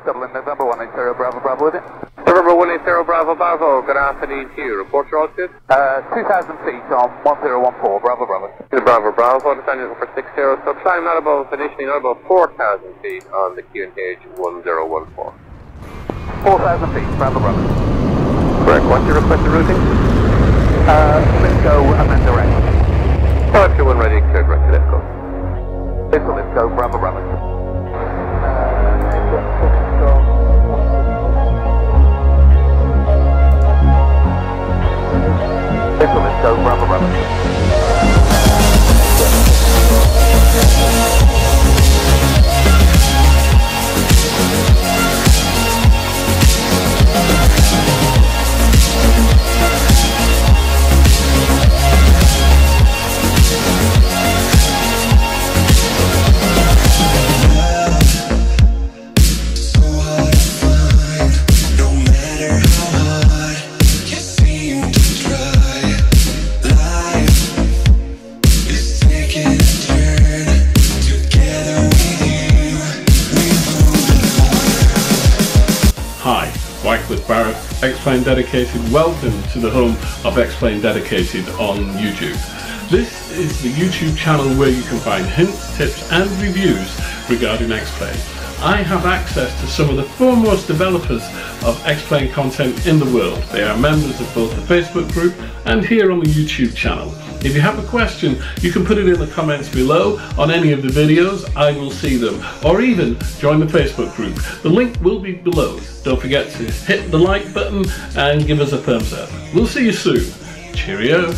Dublin, November 180 Bravo Bravo with it. November 180 Bravo Bravo, good afternoon to you. Report your altitude. 2,000 feet on 1014 Bravo Bravo. Bravo Bravo, descending for 60, so climb not above, initially not above 4,000 feet on the QNH 1014. 4,000 feet, Bravo Bravo. Correct, what's your requested routing? Let's go and then direct. 521 ready, cleared right to let's go. Let's go, Bravo Bravo. Let's go, Bravo Bravo. Xplane Dedicated, welcome to the home of Xplane Dedicated on YouTube. This is the YouTube channel where you can find hints, tips and reviews regarding Xplane. I have access to some of the foremost developers of Xplane content in the world. They are members of both the Facebook group and here on the YouTube channel. If you have a question, you can put it in the comments below on any of the videos. I will see them. Or even join the Facebook group. The link will be below. Don't forget to hit the like button and give us a thumbs up. We'll see you soon. Cheerio.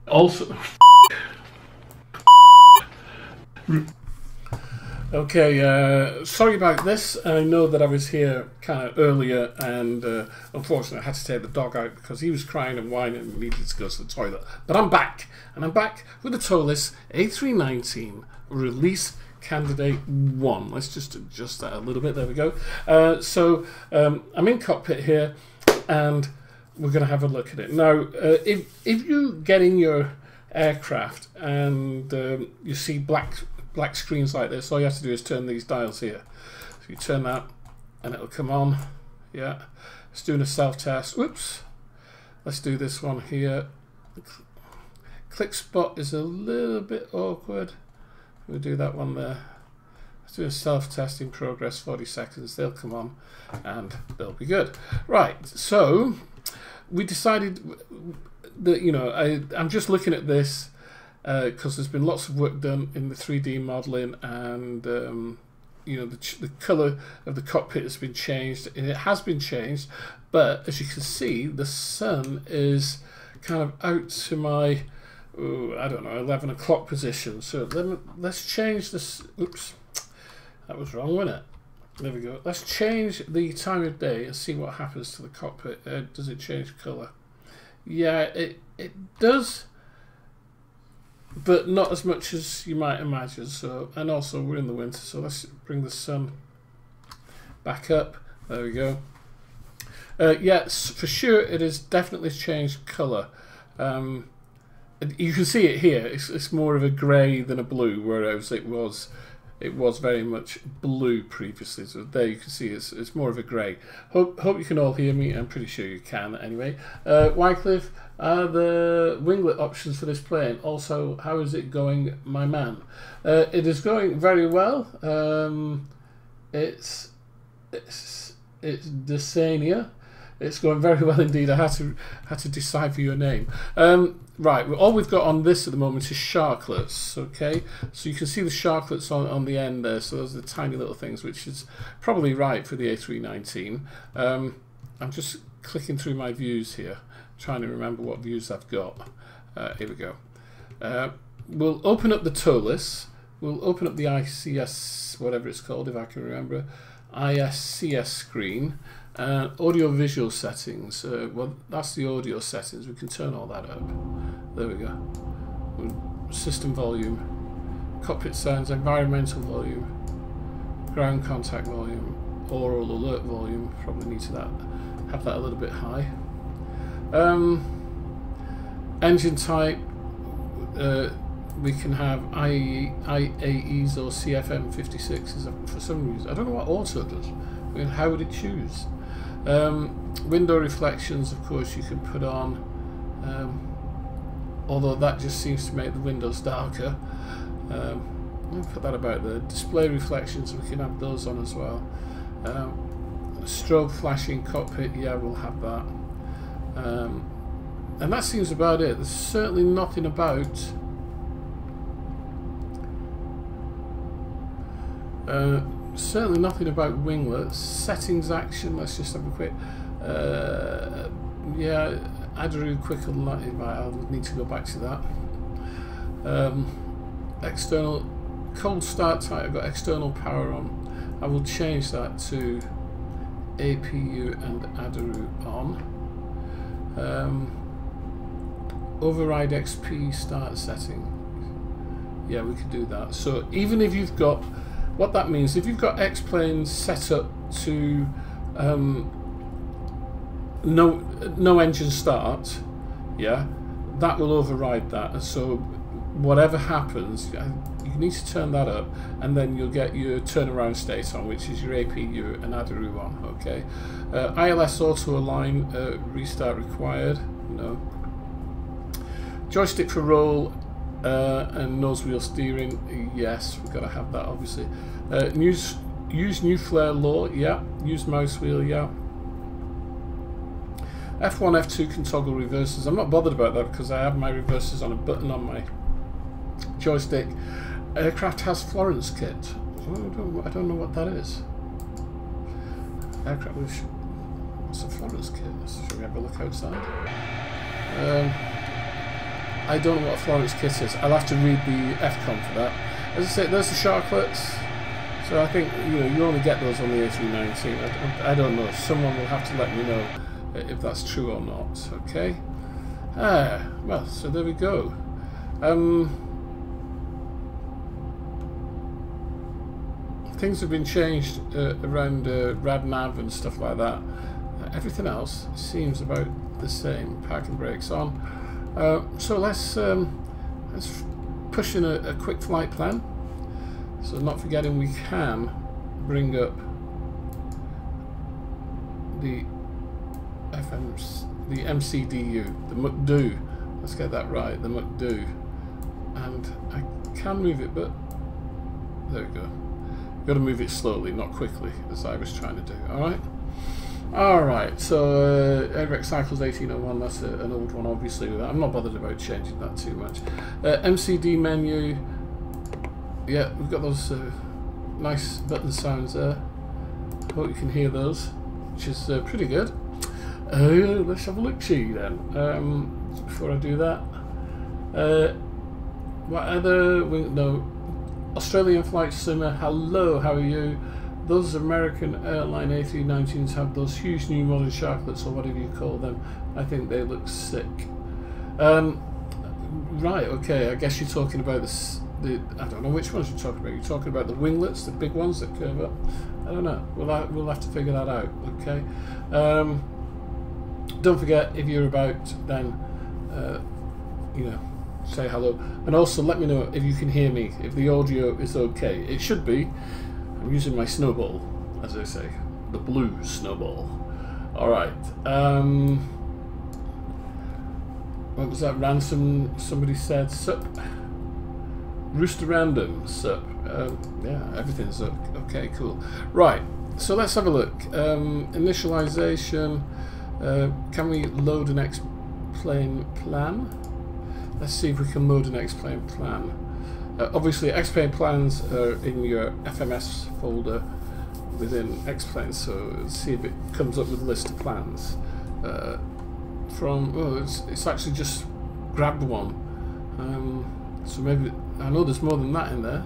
Also, okay, sorry about this. I know that I was here kind of earlier and unfortunately I had to take the dog out because he was crying and whining and needed to go to the toilet. But I'm back, and I'm back with the Toliss A319 release candidate 1. Let's just adjust that a little bit. There we go. I'm in cockpit here and we're going to have a look at it. Now, if you get in your aircraft and you see black screens like this, all you have to do is turn these dials here. So you turn that and it'll come on. Yeah, it's doing a self-test. Whoops. Let's do this one here. Click spot is a little bit awkward. We'll do that one there. Let's do a self-test in progress, 40 seconds. They'll come on and they'll be good. Right, so we decided that, you know, I'm just looking at this because there's been lots of work done in the 3D modeling, and you know, the color of the cockpit has been changed, and it has been changed, but as you can see, the sun is kind of out to my, I don't know, 11 o'clock position. So let's change this. Oops, that was wrong, wasn't it? There we go. Let's change the time of day and see what happens to the cockpit. Does it change color? Yeah, it does, but not as much as you might imagine. So, and also we're in the winter, so let's bring the sun back up. There we go. Yes, for sure, it has definitely changed color. You can see it here. It's more of a grey than a blue, whereas it was very much blue previously. So there you can see it's more of a grey. Hope you can all hear me. I'm pretty sure you can anyway. Wycliffe, the winglet options for this plane. Also, how is it going, my man? It is going very well. It's Desania. It's going very well indeed. I had to decipher your name. Right, all we've got on this at the moment is sharklets. Okay, so you can see the sharklets on the end there. So those are the tiny little things, which is probably right for the A319. I'm just clicking through my views here, trying to remember what views I've got. Here we go. We'll open up the Toliss. We'll open up the ICS, whatever it's called, if I can remember, ISCS screen. Audio visual settings. Well, that's the audio settings. We can turn all that up. There we go. System volume, cockpit sounds, environmental volume, ground contact volume, oral alert volume. Probably need to have that a little bit high. Engine type. We can have IAEs or CFM56s for some reason. I don't know what auto does. I mean, how would it choose? Window reflections, of course, you can put on, although that just seems to make the windows darker. I'll put that about there. Display reflections, we can have those on as well. Strobe flashing cockpit, yeah, we'll have that. And that seems about it. There's certainly nothing about certainly nothing about winglets. Settings action, let's just have a quick yeah, Adaru quicker than that. I'll need to go back to that. External cold start type, I've got external power on. I will change that to APU and Adaru on. Override XP start setting. Yeah, we could do that. So even if you've got, what that means, if you've got Xplane set up to no engine start, yeah, that will override that. And so whatever happens, you need to turn that up, and then you'll get your turnaround state on, which is your APU and Adaru on. Okay. ILS auto align restart required. No. Joystick for roll and nose wheel steering. Yes, we've got to have that, obviously. Use new flare law. Yeah. Use mouse wheel. Yeah. F1, F2 can toggle reverses. I'm not bothered about that because I have my reverses on a button on my joystick. Aircraft has Florence kit. I don't know what that is. Aircraft. What's a Florence kit? Shall we have a look outside? I don't know what a Florence kit is. I'll have to read the FCOM for that. As I say, there's the sharklets. So I think you only get those on the A319. I don't know. Someone will have to let me know if that's true or not. Okay. Well, so there we go. Things have been changed around RadNav and stuff like that. Everything else seems about the same. Parking brakes on. So let's push in a quick flight plan. So not forgetting, we can bring up the MCDU, the McDo. Let's get that right, the McDo. And I can move it, but there we go. You've got to move it slowly, not quickly, as I was trying to do. Alright? Alright, so Airrex Cycles 1801, that's an old one, obviously. I'm not bothered about changing that too much. MCD menu. Yeah, we've got those nice button sounds there. Hope you can hear those, which is pretty good. Let's have a look-see then. Before I do that. What other... No. Australian Flight Simmer, hello, how are you? Those American airline A319s have those huge new modern sharklets, or whatever you call them. I think they look sick. Right, okay, I guess you're talking about I don't know which ones you're talking about. You're talking about the winglets, the big ones that curve up? I don't know. We'll have to figure that out, okay? Don't forget, if you're about, then, you know, say hello. And also let me know if you can hear me, if the audio is okay. It should be. I'm using my snowball, as I say, the blue snowball. Alright. What was that? Ransom, somebody said, sup? Rooster Random, sup? Yeah, everything's okay, cool. Right, so let's have a look. Initialization. Can we load an Xplane plan? Let's see if we can load an Xplane plan. Obviously, Xplane plans are in your FMS folder within Xplane, so let's see if it comes up with a list of plans. It's actually just grabbed one. So maybe, I know there's more than that in there.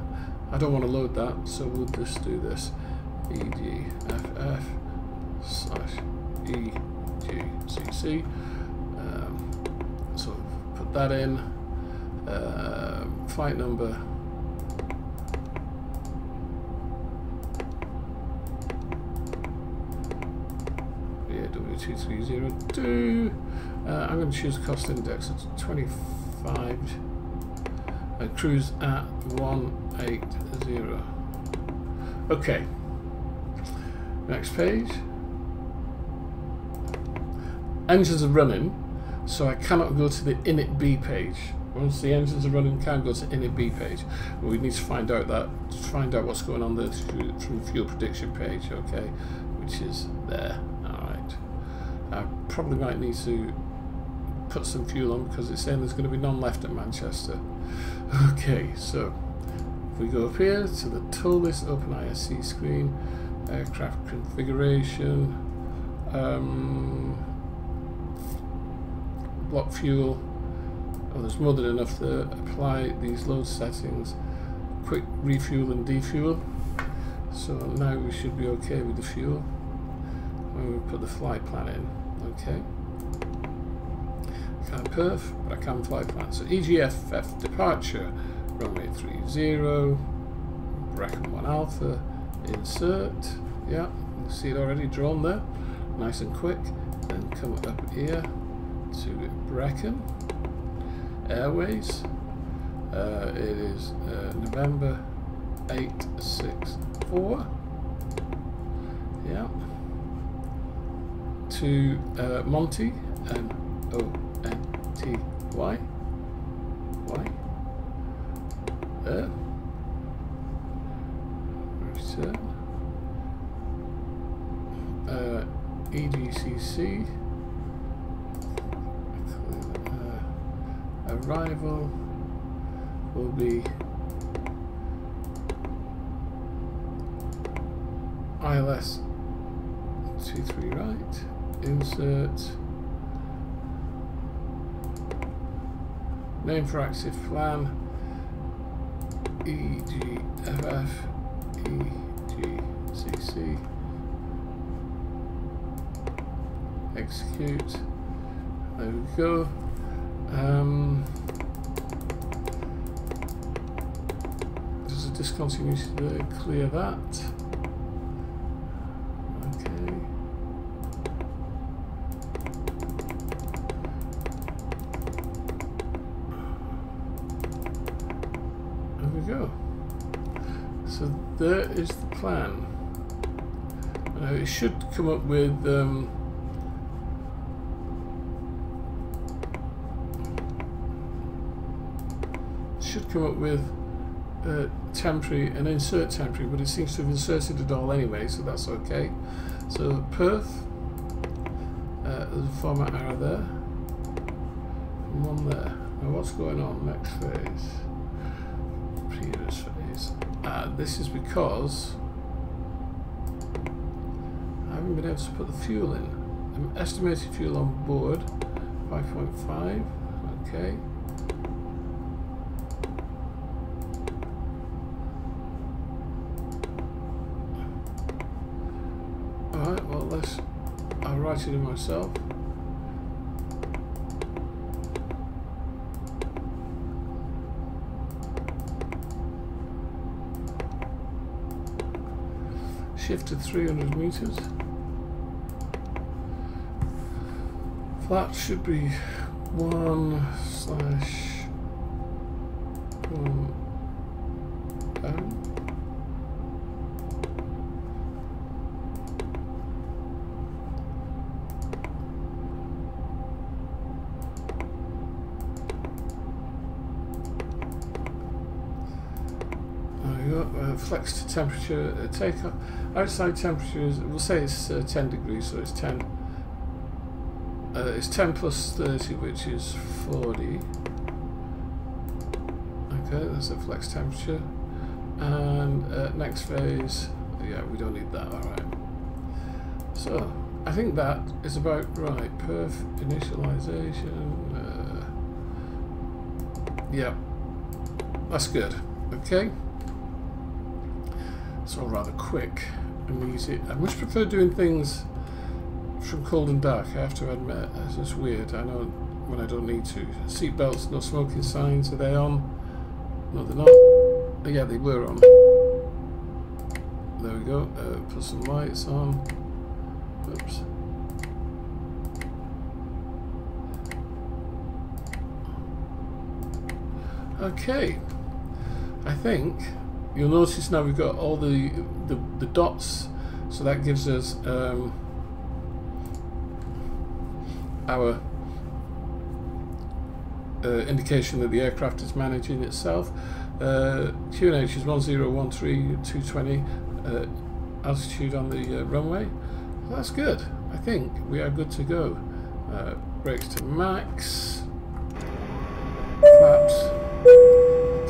I don't want to load that, so we'll just do this. EGFF/EGCC. So put that in. Flight number. Yeah, W2302. I'm going to choose cost index at 25 and cruise at 180. Okay. Next page. Engines are running, so I cannot go to the init B page. Once the engines are running, we can't go to init B page. But we need to find out what's going on there from the fuel prediction page, okay, which is there. Alright. I probably might need to put some fuel on because it's saying there's going to be none left at Manchester. Okay, so if we go up here to the Toliss Open ISC screen, aircraft configuration, block fuel. Oh, there's more than enough to apply these load settings. Quick refuel and defuel. So now we should be okay with the fuel. When we put the flight plan in, okay. Can't perf, but I can flight plan. So EGFF departure, runway 30, Brecon 1 Alpha, insert. Yeah, you see it already drawn there. Nice and quick. Then come up here to Brecon. Airways. It is November 864. Yeah. To Monty, M-O-N-T-Y. Return. EGCC. Arrival will be ILS 23 right, insert, name for active plan, EGFF, EGCC, execute, there we go. There's a discontinuity there, clear that. Okay. There we go. So there is the plan. It should come up with temporary and insert temporary, but it seems to have inserted it all anyway, so that's okay. So perf, there's a format arrow there, and one there. Now what's going on? Next phase, previous phase. This is because I haven't been able to put the fuel in. Estimated fuel on board 5.5. Okay. Alright, well I'll write it in myself. Shifted 300 meters. Flat should be 1/1 down. There we go. Flex to temperature. Take outside temperatures. We'll say it's 10 degrees, so it's 10. It's 10 plus 30, which is 40. Okay, that's a flex temperature. And next phase, yeah, we don't need that, alright. So, I think that is about right. Perf initialization. Yeah, that's good. Okay. It's all rather quick and easy. I much prefer doing things from cold and dark, I have to admit. It's just weird. I know when I don't need to. Seat belts, no smoking signs. Are they on? No, they're not. Oh, yeah, they were on. There we go. Put some lights on. Oops. Okay. I think you'll notice now we've got all the dots, so that gives us our indication that the aircraft is managing itself. QNH is 1013-220 altitude on the runway. Well, that's good. I think we are good to go. Brakes to max. Flaps.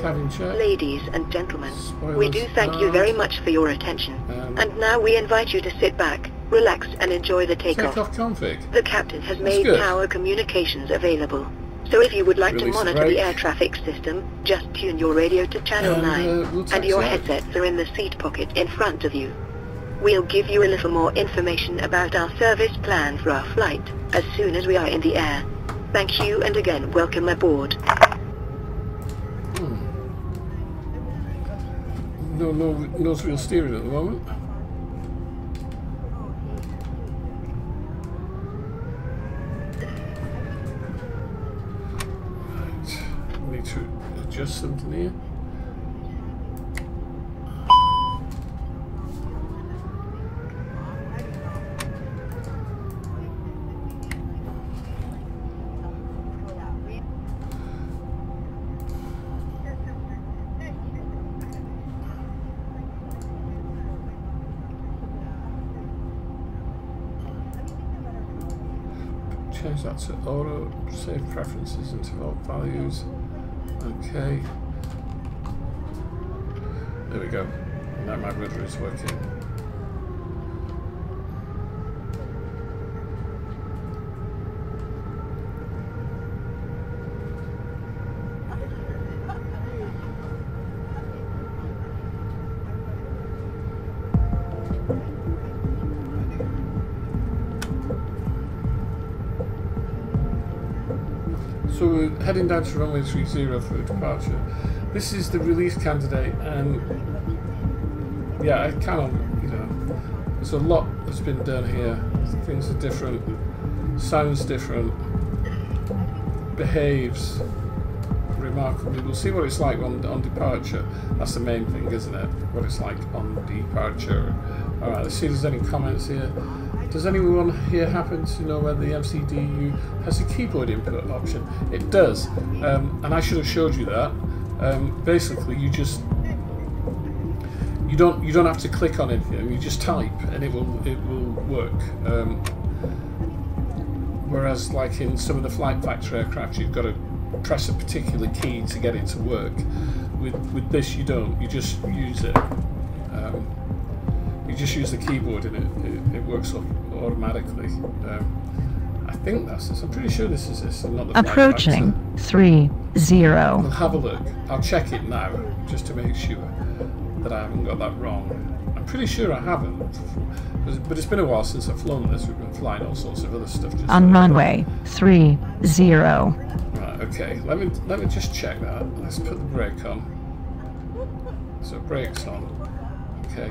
Cabin check. Ladies and gentlemen, Spoilers we do thank you very much for your attention. And now we invite you to sit back, relax and enjoy the takeoff. Takeoff config. The captain has That's made good. power communications available. So if you would like Release to monitor brake. the air traffic system, just tune your radio to channel 9, we'll and taxi your out. headsets are in the seat pocket in front of you. We'll give you a little more information about our service plan for our flight as soon as we are in the air. Thank you and again welcome aboard. No nose wheel steering at the moment. Right. Need to adjust something here. Change that to auto, save preferences into alt values. Okay. There we go. Now my rudder is working. So we're heading down to runway 30 for departure. This is the release candidate, and yeah, I kind of, there's a lot that's been done here. Things are different, sounds different, behaves remarkably. We'll see what it's like on departure. That's the main thing, isn't it? What it's like on departure. Alright, let's see if there's any comments here. Does anyone here happen to know whether the MCDU has a keyboard input option? It does, and I should have showed you that. Basically, you just you don't have to click on anything. You just type and it will work. Whereas like in some of the Flight Factory aircraft, you've got to press a particular key to get it to work. With this, you don't. You just use it. You just use the keyboard and it works automatically. I think that's this. I'm pretty sure this is this. And not the approaching 30. We'll have a look. I'll check it now just to make sure that I haven't got that wrong. I'm pretty sure I haven't, but it's been a while since I've flown this. We've been flying all sorts of other stuff. Just on runway 30. Right. Okay. Let me just check that. Let's put the brake on. So brakes on. Okay.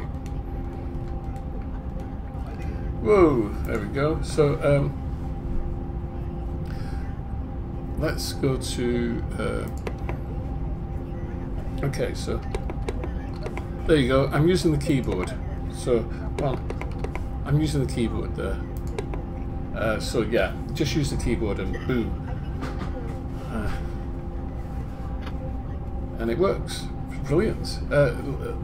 Whoa. There we go. So let's go to. Okay. So. There you go. I'm using the keyboard. So, well, I'm using the keyboard there. So yeah, just use the keyboard and boom, and it works. Brilliant.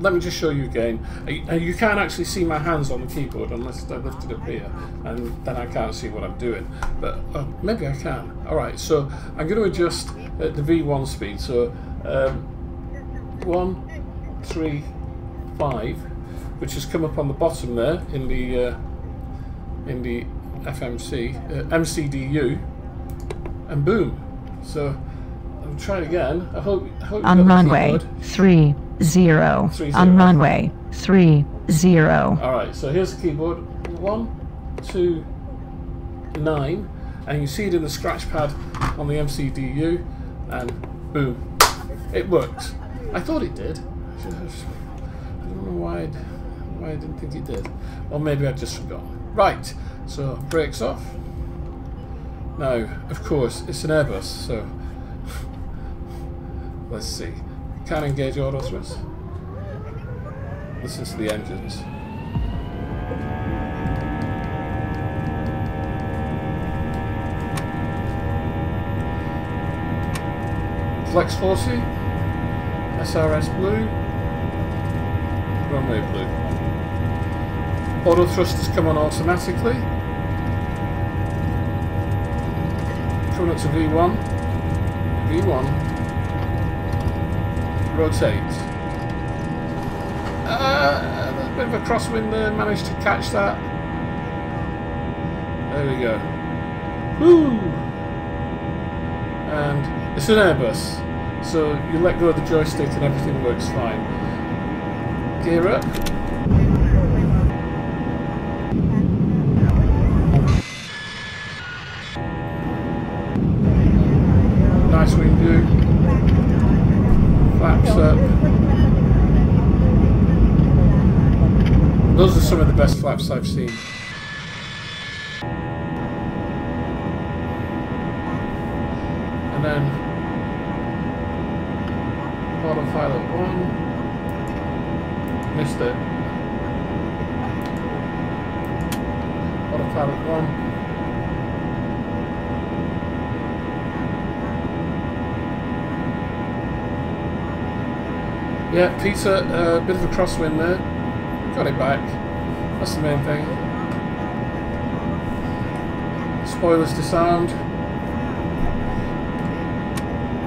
Let me just show you again. You can't actually see my hands on the keyboard unless I lift it up here, and then I can't see what I'm doing. But maybe I can. All right. So I'm going to adjust the V1 speed. So 1, 3, 5, which has come up on the bottom there in the MCDU, and boom. So I'll try it again. I hope on runway 30. On runway 30. All right. So here's the keyboard. 1, 2, 9, and you see it in the scratch pad on the MCDU, and boom, it works. I thought it did. I don't know why I didn't think it did. Or maybe I just forgot. Right, so brakes off. Now, of course, it's an Airbus, so let's see. Can't engage auto thrust. Listen to the engines. Flex 40, SRS blue. Runway blue. Auto thrusters come on automatically. Coming up to V1. V1. Rotate. A bit of a crosswind there. Managed to catch that. There we go. Woo! And it's an Airbus, so you let go of the joystick and everything works fine. Gear up. Nice wing view. Flaps up. Those are some of the best flaps I've seen. And then autopilot 1. Missed it. Autopilot 1. Yeah, Peter, a bit of a crosswind there. Got it back. That's the main thing. Spoilers disarmed.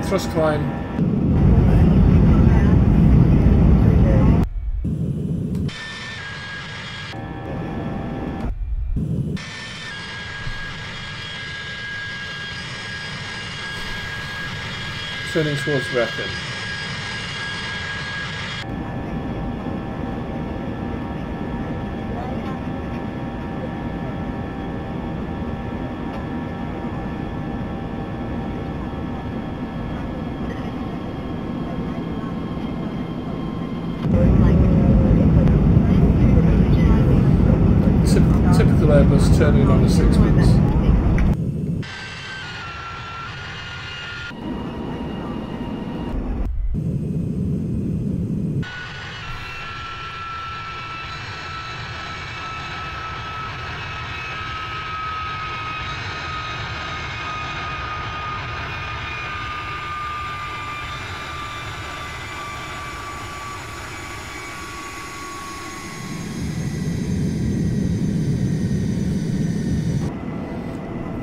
Thrust climb. Turning towards Reckon. Typical Airbus turning on a 6-pins.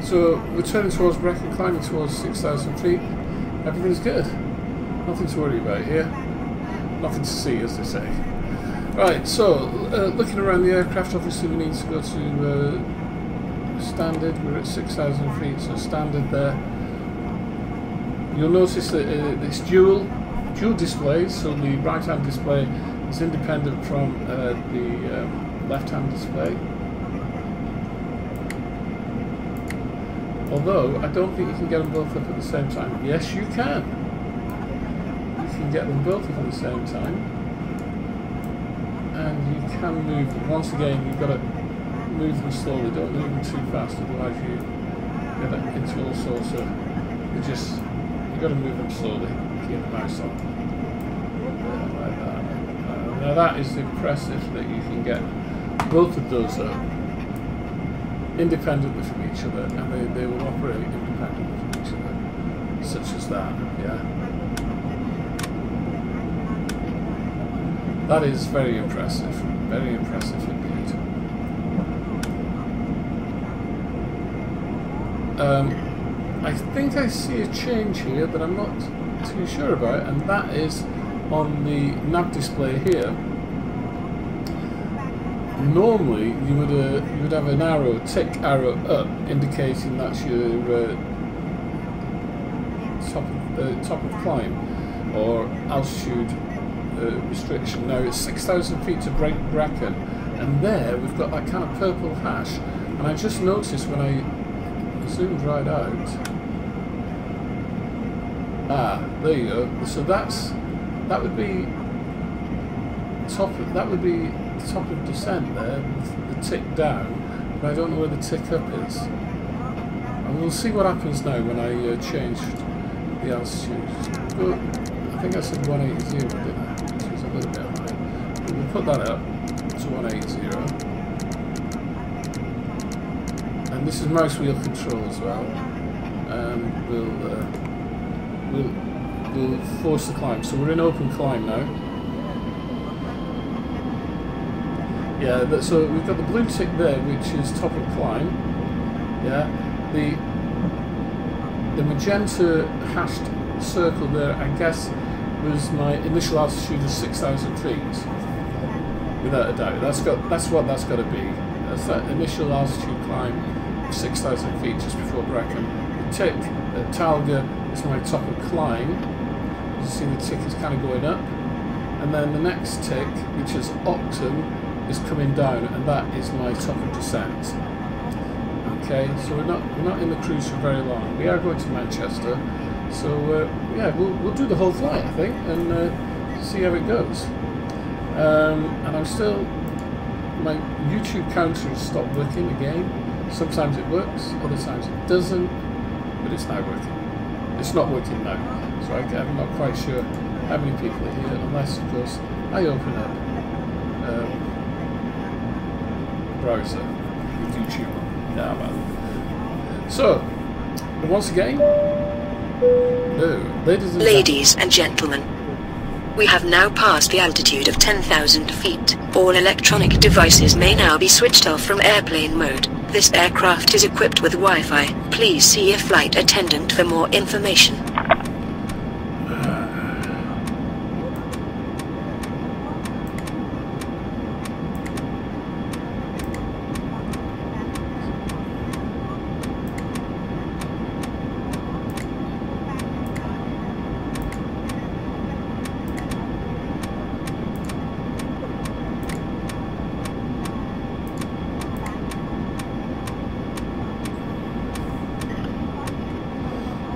So we're turning towards Brecon, climbing towards 6,000 feet. Everything's good. Nothing to worry about here. Nothing to see, as they say. Right, so looking around the aircraft, obviously we need to go to standard. We're at 6,000 feet, so standard there. You'll notice that it's dual displays, so the right-hand display is independent from the left-hand display. Although, I don't think you can get them both up at the same time. Yes, you can. You can get them both up at the same time. And you can move them. Once again, you've got to move them slowly. Don't move them too fast, otherwise you get into all sorts of... You've got to move them slowly. Keep the mouse on. Like that. Now that is impressive that you can get both of those up independently from each other, and they will operate independently from each other, such as that, yeah. That is very impressive indeed. I think I see a change here that I'm not too sure about, and that is on the nav display here. Normally, you would have an arrow, tick arrow up, indicating that's your top of climb or altitude restriction. Now it's 6,000 feet to Brecon, and there we've got that kind of purple hash. And I just noticed when I zoomed right out. There you go. So that would be top of descent there, the tick down, but I don't know where the tick up is. And we'll see what happens now when I change the altitude. But I think I said 180, didn't I? Which is a little bit high. But we'll put that up to 180. And this is mouse wheel control as well. And we'll force the climb. So we're in open climb now. Yeah, so we've got the blue tick there, which is top of climb. Yeah, the magenta hashed circle there, I guess, was my initial altitude of 6,000 feet, without a doubt. That's what that's got to be. That's that initial altitude climb of 6,000 feet just before Brecon. The tick at Talga is my top of climb. You see the tick is kind of going up, and then the next tick, which is Octon, is coming down, and that is my top of descent. Okay, so we're not in the cruise for very long. We are going to Manchester, so yeah, we'll do the whole flight, I think, and see how it goes. And I'm still, my YouTube counter has stopped working again. Sometimes it works, other times it doesn't, but it's now working. It's not working now, so I'm not quite sure how many people are here, unless of course I open up browser with YouTube. Yeah, well. So, once again, ladies and gentlemen, we have now passed the altitude of 10,000 feet. All electronic devices may now be switched off from airplane mode. This aircraft is equipped with Wi-Fi. Please see a flight attendant for more information.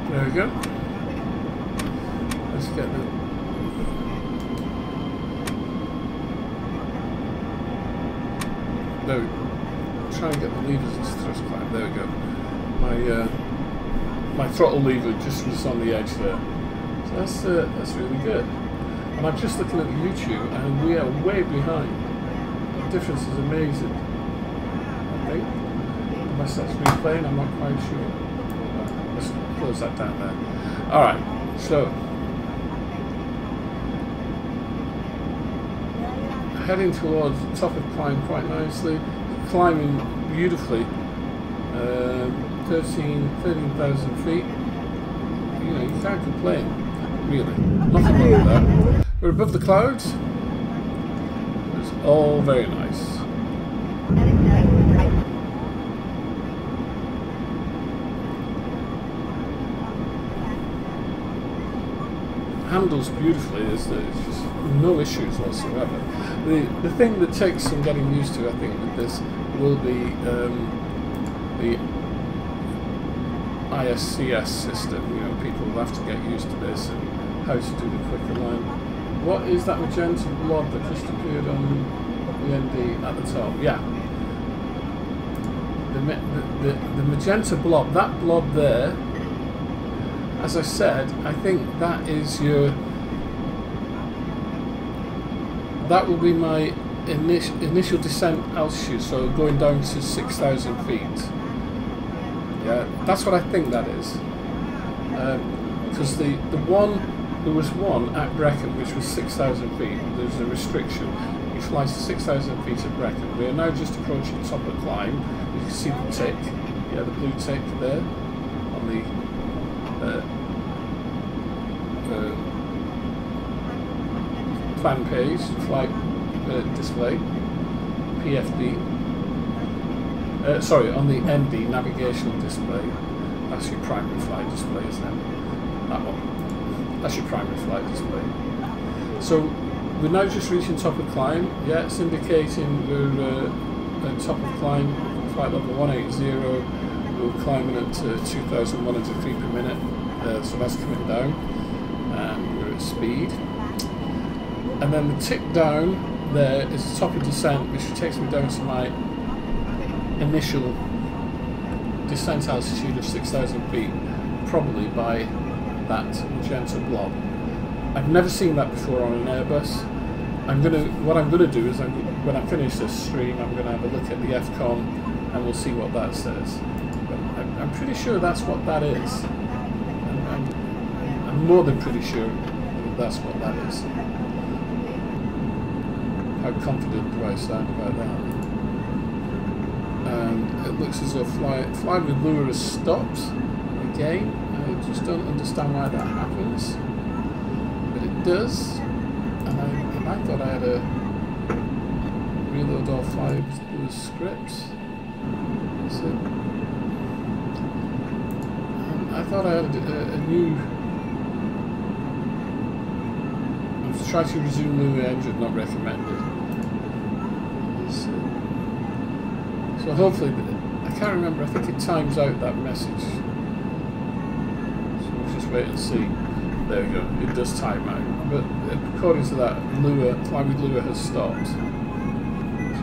There we go. Let's get the... There we go. Try and get the levers into thrust climb. There we go. My throttle lever just was on the edge there. So that's really good. And I'm just looking at the YouTube, and we are way behind. The difference is amazing. I think. Unless that's replaying, I'm not quite sure. Let's close that down there. Alright, so heading towards the top of climb quite nicely, climbing beautifully, 13,000 feet. You know, you can't complain, really. Nothing wrong with that. We're above the clouds. It's all very nice. Handles beautifully. There's just no issues whatsoever. The thing that takes some getting used to, I think, with this will be the ISCS system. You know, people will have to get used to this and how to do the quick align. What is that magenta blob that just appeared on the ND at the top? Yeah. The magenta blob, that blob there, as I said, I think that is that will be my initial descent altitude, so going down to 6,000 feet. Yeah, that's what I think that is. Because there was one at Brecon which was 6,000 feet. There's a restriction. You fly to 6,000 feet at Brecon. We are now just approaching the top of the climb. You can see the tick, yeah, the blue tick there on the plan page, flight display, PFD. Sorry, on the ND, navigational display. That's your primary flight display, isn't it? That one. That's your primary flight display. So we're now just reaching top of climb. Yeah, it's indicating we're at top of climb, flight level 180. We're climbing at 2,100 feet per minute. So that's coming down, and we're at speed. And then the tick down there is the top of descent, which takes me down to my initial descent altitude of 6,000 feet, probably by that magenta blob. I've never seen that before on an Airbus. What I'm gonna do is, when I finish this stream, I'm gonna have a look at the FCON, and we'll see what that says. But I'm pretty sure that's what that is. I'm more than pretty sure that that's what that is. How confident do I sound about that? And it looks as though flying with lure has stopped again. I just don't understand why that happens, but it does. And I thought I had a reload or fly with lure scripts. So I thought I had a new. Try to resume lure engine not recommended. So hopefully, I can't remember, I think it times out that message. So we'll just wait and see. There we go, it does time out. But according to that, flying with lure has stopped. Which is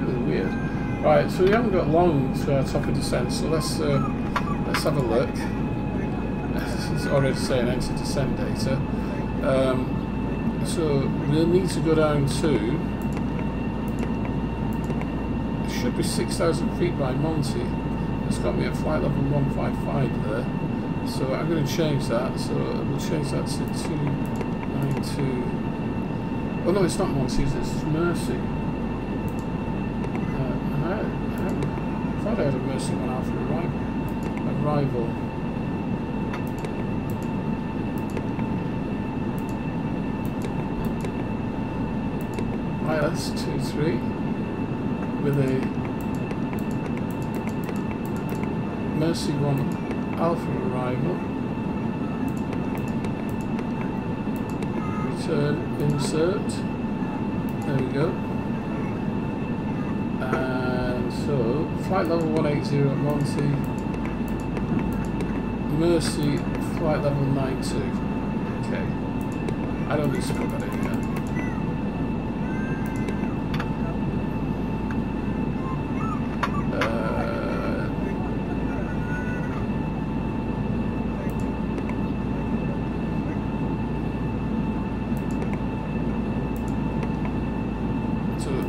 really weird. Right, so we haven't got long to our top of descent, so let's have a look. It's already saying enter descent data. So we'll need to go down to, it should be 6,000 feet by Monty. It's got me at flight level 155 there. So I'm going to change that. So we'll change that to 292. Oh no, it's not Monty, it's Mercy. I thought I had a Mercy one after arrival. ILS 23 with a Mercy 1 Alpha arrival. Return, insert. There we go. And so, flight level 180 at Monty. Mercy, flight level 92. Okay. I don't need to put that in yet.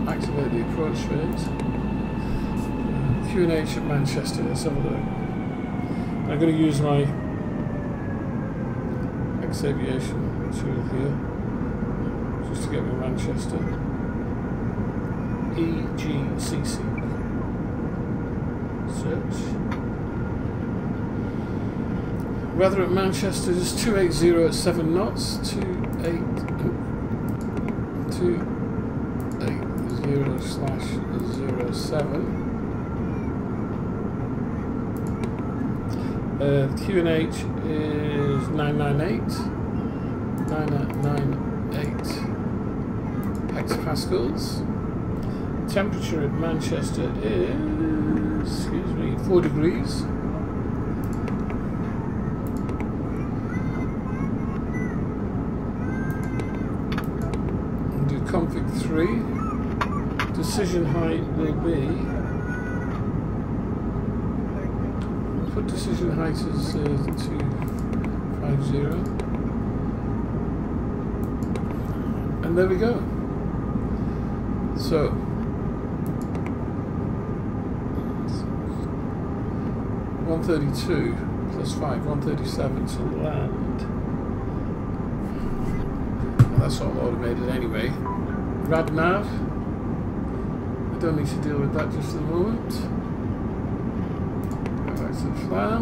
Activate the approach phase. Q&H at Manchester, let's have a look. I'm going to use my X-Aviation tool here, just to get me Manchester. EGCC. Search. Weather at Manchester is 280 at 7 knots. 280/07. The QNH is 998 hectopascals. Temperature at Manchester is, 4 degrees. Do config 3. Decision height will be, put decision height as 250. And there we go. So, (132 plus 5), 137 to land. Well, that's all automated anyway. Rad nav. I don't need to deal with that just at the moment. Go back to the plan.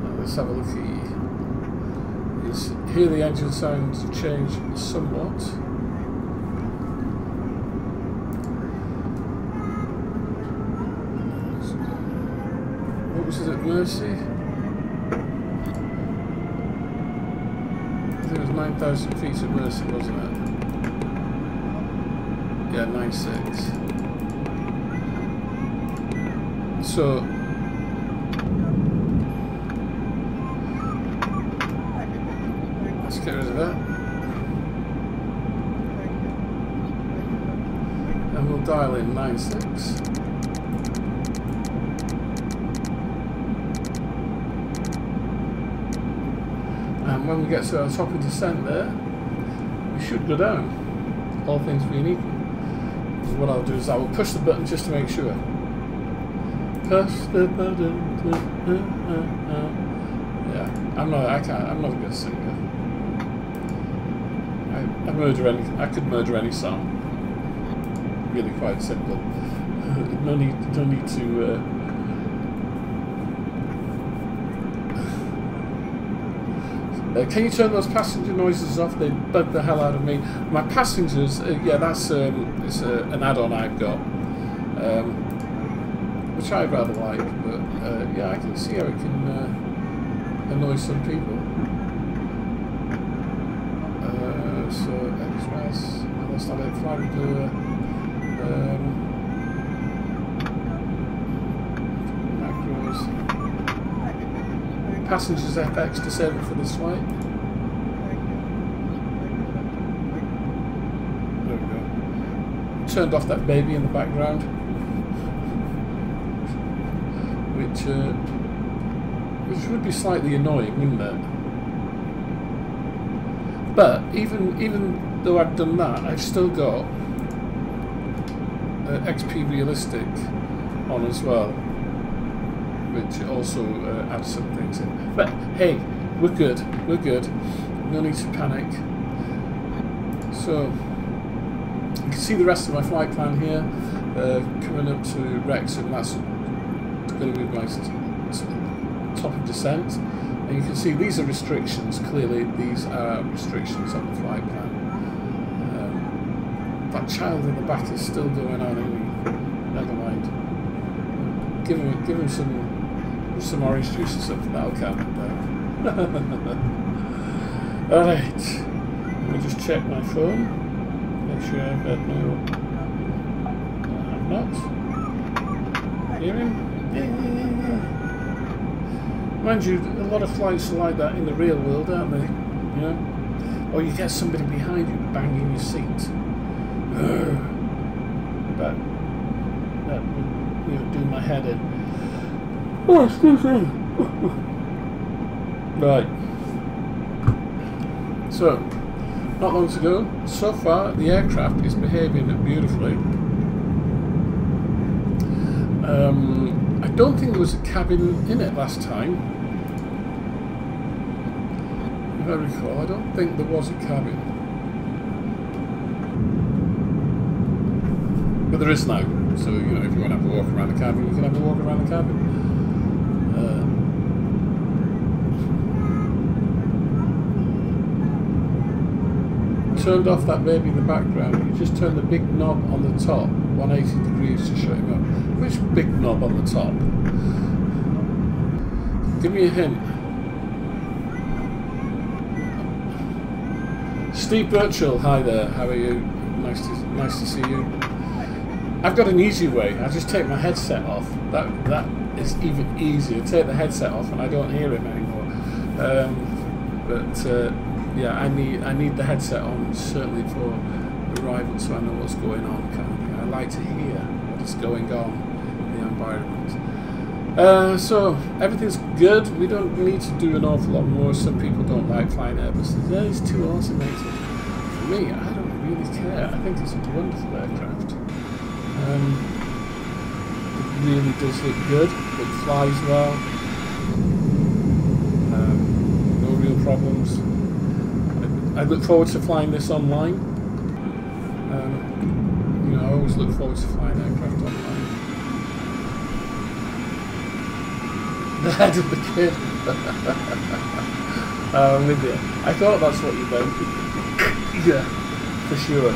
Now let's have a look here. Here the engine sounds change somewhat. What was it at Mercy? I think it was 9,000 feet at Mercy, wasn't it? Yeah, 9.6. So let's get rid of that. And we'll dial in 9.6. And when we get to our top of descent there, we should go down, all things being equal. So what I'll do is I will push the button just to make sure. Push the button. Yeah, I'm not a good singer. I could murder any song. Really quite simple. No need to. Can you turn those passenger noises off? They bug the hell out of me. My passengers, yeah, that's it's an add-on I've got, which I rather like. But yeah, I can see how it can annoy some people. So express, no, that's not it. Fly we do macros. Passengers FX disabled for this flight. There we go. Turned off that baby in the background, which would be slightly annoying, wouldn't it? But even though I've done that, I've still got XP Realistic on as well, which also adds some things in. But hey, we're good. No need to panic. So you can see the rest of my flight plan here, coming up to Wrexham. That's going to be my top of descent. And you can see these are restrictions. Clearly, these are restrictions on the flight plan. That child in the back is still going on. Never mind. Give him some orange juice or something. That'll calm him down. All right. Let me just check my phone. Make sure I've got no. I'm not. Hear him? Mind you, a lot of flights are like that in the real world, aren't they? You know? Or you get somebody behind you banging your seat. That would do my head in. Oh, excuse me. Right. So, not long to go. So far, the aircraft is behaving beautifully. I don't think there was a cabin in it last time. If I recall, I don't think there was a cabin. but there is now. So you know, if you want to have a walk around the cabin, you can have a walk around the cabin. Turned off that baby in the background. You just turn the big knob on the top 180 degrees to show him up. Which big knob on the top? Give me a hint. Steve Birchall, hi there. How are you? Nice to see you. I've got an easy way. I just take my headset off. That is even easier. Take the headset off and I don't hear him anymore. Yeah, I need the headset on certainly for arrival, so I know what's going on. Kind of thing. I like to hear what is going on in the environment. So everything's good. We don't need to do an awful lot more. Some people don't like flying Airbuses. It's too automated. For me, I don't really care. I think it's a wonderful aircraft. It really does look good. It flies well. No real problems. I look forward to flying this online. You know, I always look forward to flying aircraft online. The head of the kid. I'm with you. I thought that's what you meant. Yeah, for sure.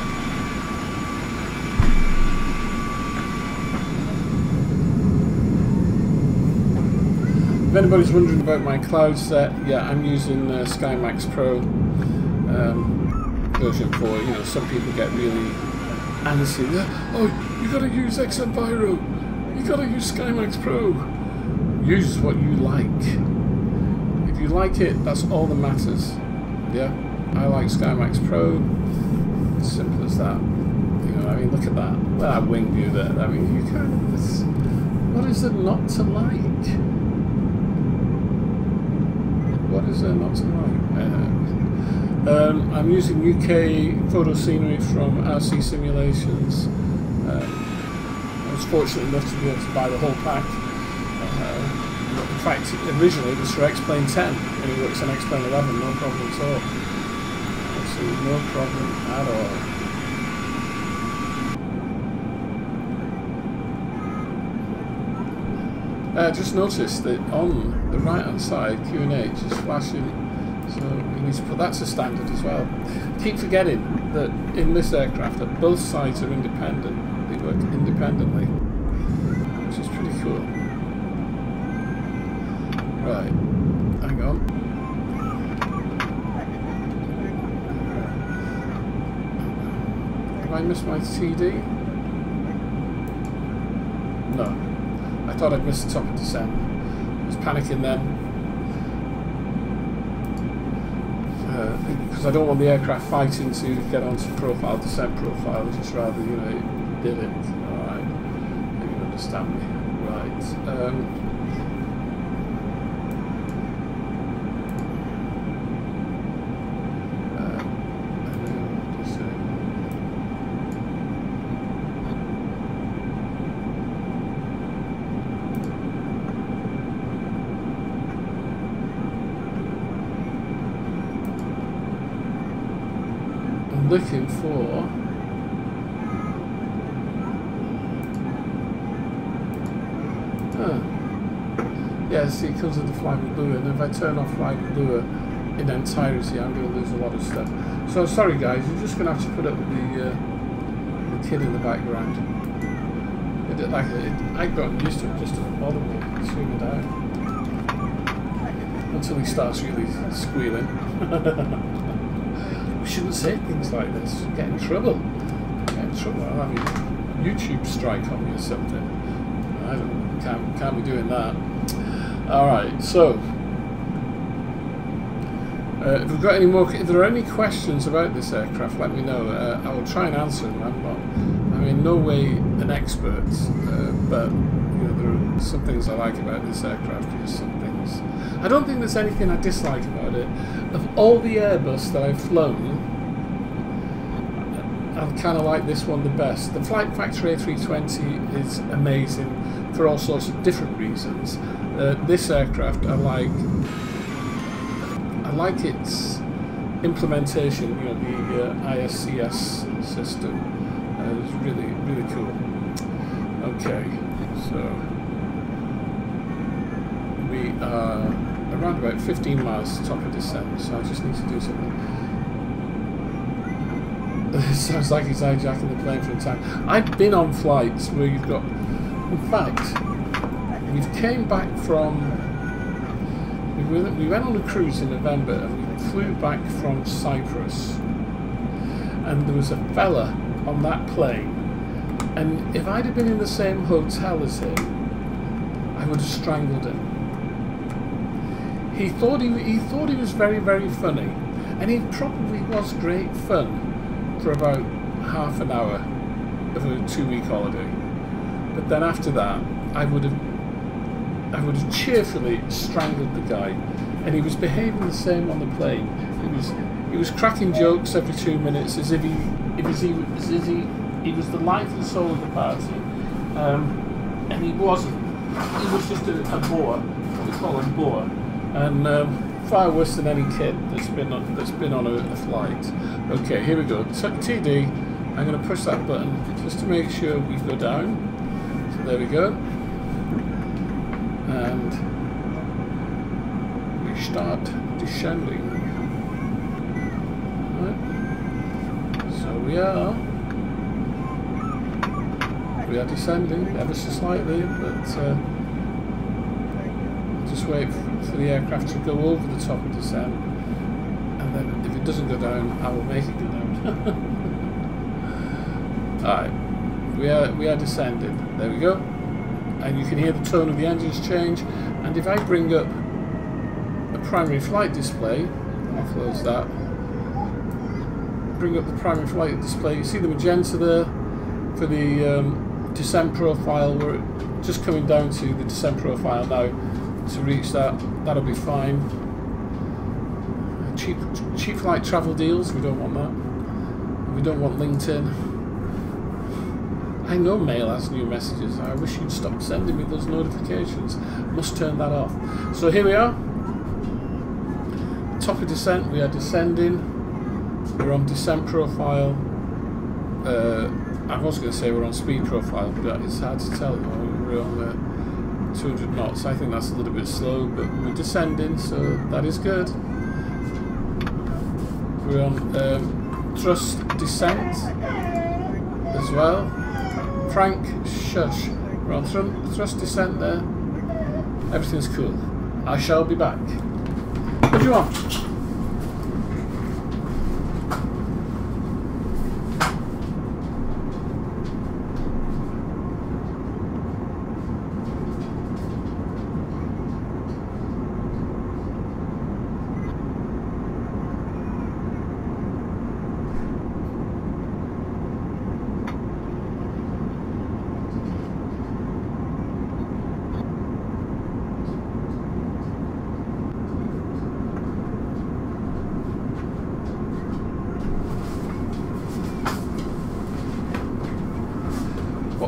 If anybody's wondering about my cloud set, yeah, I'm using SkyMax Pro version 4. You know, some people get really antsy. Oh, you gotta use Xenviro. You gotta use SkyMax Pro. Use what you like. If you like it, that's all that matters. Yeah, I like SkyMax Pro. As simple as that. You know, I mean, look at that. That wing view there. I mean, you can't. What is there not to like? What is there not to like? I'm using UK photo scenery from RC Simulations. I was fortunate enough to be able to buy the whole pack. In fact, originally it was for Xplane 10, and it works on Xplane 11, no problem at all. Absolutely no problem at all. Just noticed that on the right hand side, QNH is flashing, so we need to put that to standard as well. Keep forgetting that in this aircraft that both sides are independent, they work independently, which is pretty cool. Right, hang on. Have I missed my TD? No. I thought I'd missed the top of descent. I was panicking then. Because I don't want the aircraft fighting to get onto profile, descent profile. I'd just rather, you know, it did it. Alright. You can understand me. Right. Looking for yeah, see, it comes with the fly with lure, and if I turn off fly with lure in entirety, I'm going to lose a lot of stuff. So sorry guys, you're just going to have to put up with the kid in the background. I've gotten used to it, just doesn't bother me. Swing it out until he starts really squealing. We shouldn't say things like this. Get in trouble. Get in trouble. I'll have a YouTube strike on me or something. I can't be doing that. Alright, so if we've got any more, if there are any questions about this aircraft, let me know. I will try and answer them. I'm in no way an expert, but you know, there are some things I like about this aircraft. There's some things I don't think there's anything I dislike about it. Of all the Airbus that I've flown, I kind of like this one the best. The Flight Factory A320 is amazing for all sorts of different reasons. This aircraft I like its implementation, you know, the ISCS system. It's really, really cool. Okay, so we are around about 15 miles to top of descent, so I just need to do something. It sounds like he's hijacking the plane from time. I've been on flights where you've got... In fact, we came back from... We went on a cruise in November and we flew back from Cyprus. And there was a fella on that plane. And if I'd have been in the same hotel as him, I would have strangled him. He thought he was very, very funny. And he probably was great fun for about half an hour of a 2-week holiday, but then after that I would have cheerfully strangled the guy, and he was behaving the same on the plane. He was cracking jokes every 2 minutes as if he was the life and soul of the party, and he wasn't. He was just a bore. What we call him bore, and far worse than any kid that's been on a flight. Okay, here we go. TD. I'm going to push that button just to make sure we go down. So there we go, and we start descending. Right. So we are descending ever so slightly, but just wait for the aircraft to go over the top of descent, and then if it doesn't go down, I will make it go down. Alright, we are descending. There we go. And you can hear the tone of the engines change. And if I bring up a primary flight display, I'll close that. Bring up the primary flight display. You see the magenta there for the descent profile. We're just coming down to the descent profile now. To reach that, that'll be fine. Cheap flight travel deals, we don't want that. We don't want LinkedIn. I know mail has new messages. I wish you'd stop sending me those notifications. Must turn that off. So here we are. Top of descent, we are descending. We're on descent profile. I was going to say we're on speed profile, but it's hard to tell. We're on 200 knots. I think that's a little bit slow, but we're descending, so that is good. We're on thrust descent as well. Frank, shush. We're on thrust descent there. Everything's cool. I shall be back. What do you want?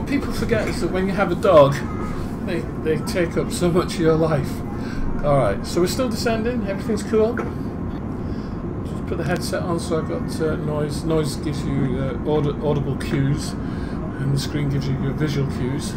People forget is that when you have a dog, they take up so much of your life. Alright, so we're still descending, everything's cool. Just put the headset on so I've got noise. Noise gives you audible cues, and the screen gives you your visual cues.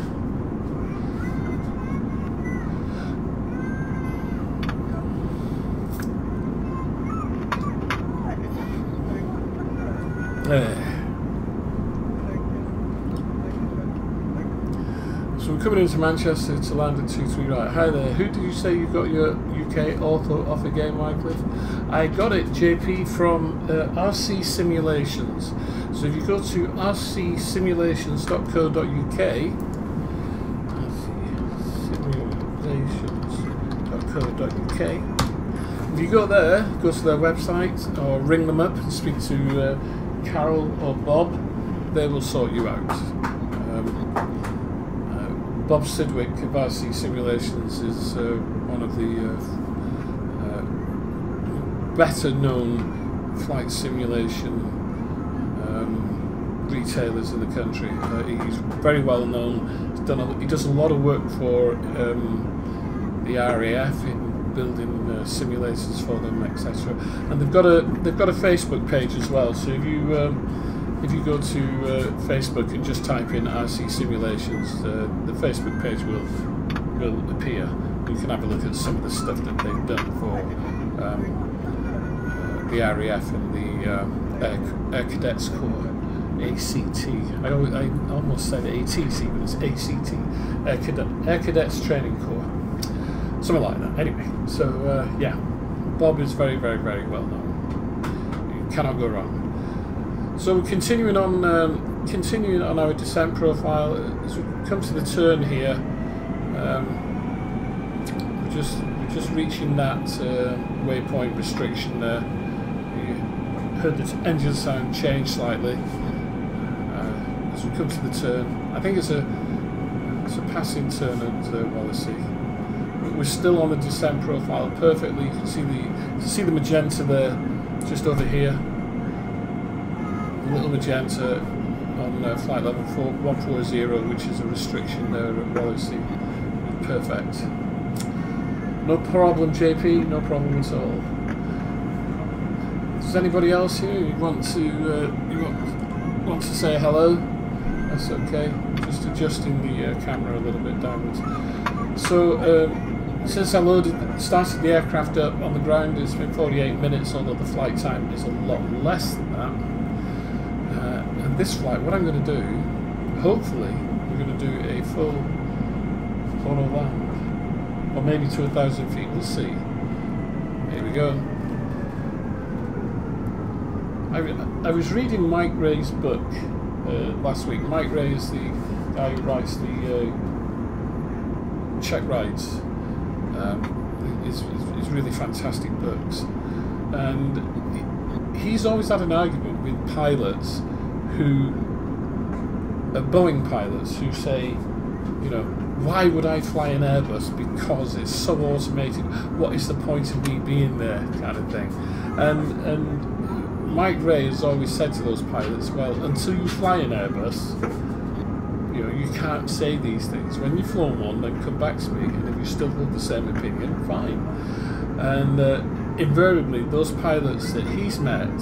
So we're coming into Manchester to land at 23 right. Hi there, who did you say you got your UK auto off again, Wycliffe? I got it, JP, from RC Simulations. So if you go to rcsimulations.co.uk, rcsimulations.co.uk, if you go there, go to their website or ring them up and speak to Carol or Bob, they will sort you out. Bob Sidwick of RC Simulations is one of the better known flight simulation retailers in the country. He's very well known. He does a lot of work for the RAF in building simulators for them, etc. And they've got a Facebook page as well. So if if you go to Facebook and just type in RC Simulations, the Facebook page will appear. You can have a look at some of the stuff that they've done for the RAF and the Air Cadets Corps, ACT. I almost said ATC, but it's ACT, Air Cadets Training Corps. Something like that. Anyway, so yeah, Bob is very, very, very well known. You cannot go wrong. So we're continuing on our descent profile. As we come to the turn here, we're just reaching that waypoint restriction there. You heard the engine sound change slightly as we come to the turn. I think it's a passing turn at Wallasey. We're still on the descent profile perfectly. You can see the magenta there, just over here. A little magenta on flight level 140, which is a restriction there at Wallasey. Perfect. No problem, JP. No problem at all. Does anybody else here you want to say hello? That's okay. Just adjusting the camera a little bit downwards. So. Since I started the aircraft up on the ground, it's been 48 minutes, although the flight time is a lot less than that. And this flight, what I'm going to do, hopefully, we're going to do a full auto land, or maybe to 1,000 feet. We'll see. Here we go. I was reading Mike Ray's book last week. Mike Ray is the guy who writes the check rides. It's really fantastic books, and he's always had an argument with pilots who are Boeing pilots who say, you know, why would I fly an Airbus because it's so automated, what is the point of me being there, kind of thing. And Mike Ray has always said to those pilots, well, until you fly an Airbus, you know, you can't say these things. When you've flown one, then come back to me, and if you still hold the same opinion, fine. And invariably, those pilots that he's met,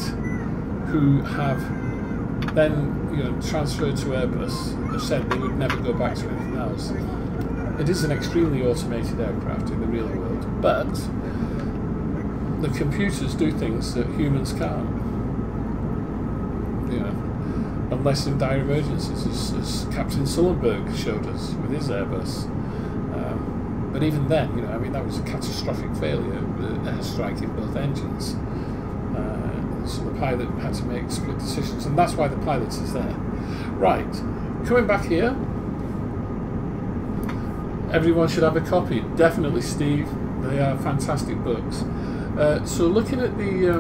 who have then, you know, transferred to Airbus, have said they would never go back to anything else. It is an extremely automated aircraft in the real world, but the computers do things that humans can't. You know. Unless in dire emergencies, as Captain Sullenberg showed us with his Airbus. But even then, you know, I mean, that was a catastrophic failure, air strike in both engines. So the pilot had to make split decisions, and that's why the pilot is there. Right, coming back here, everyone should have a copy. Definitely, Steve. They are fantastic books. So looking at the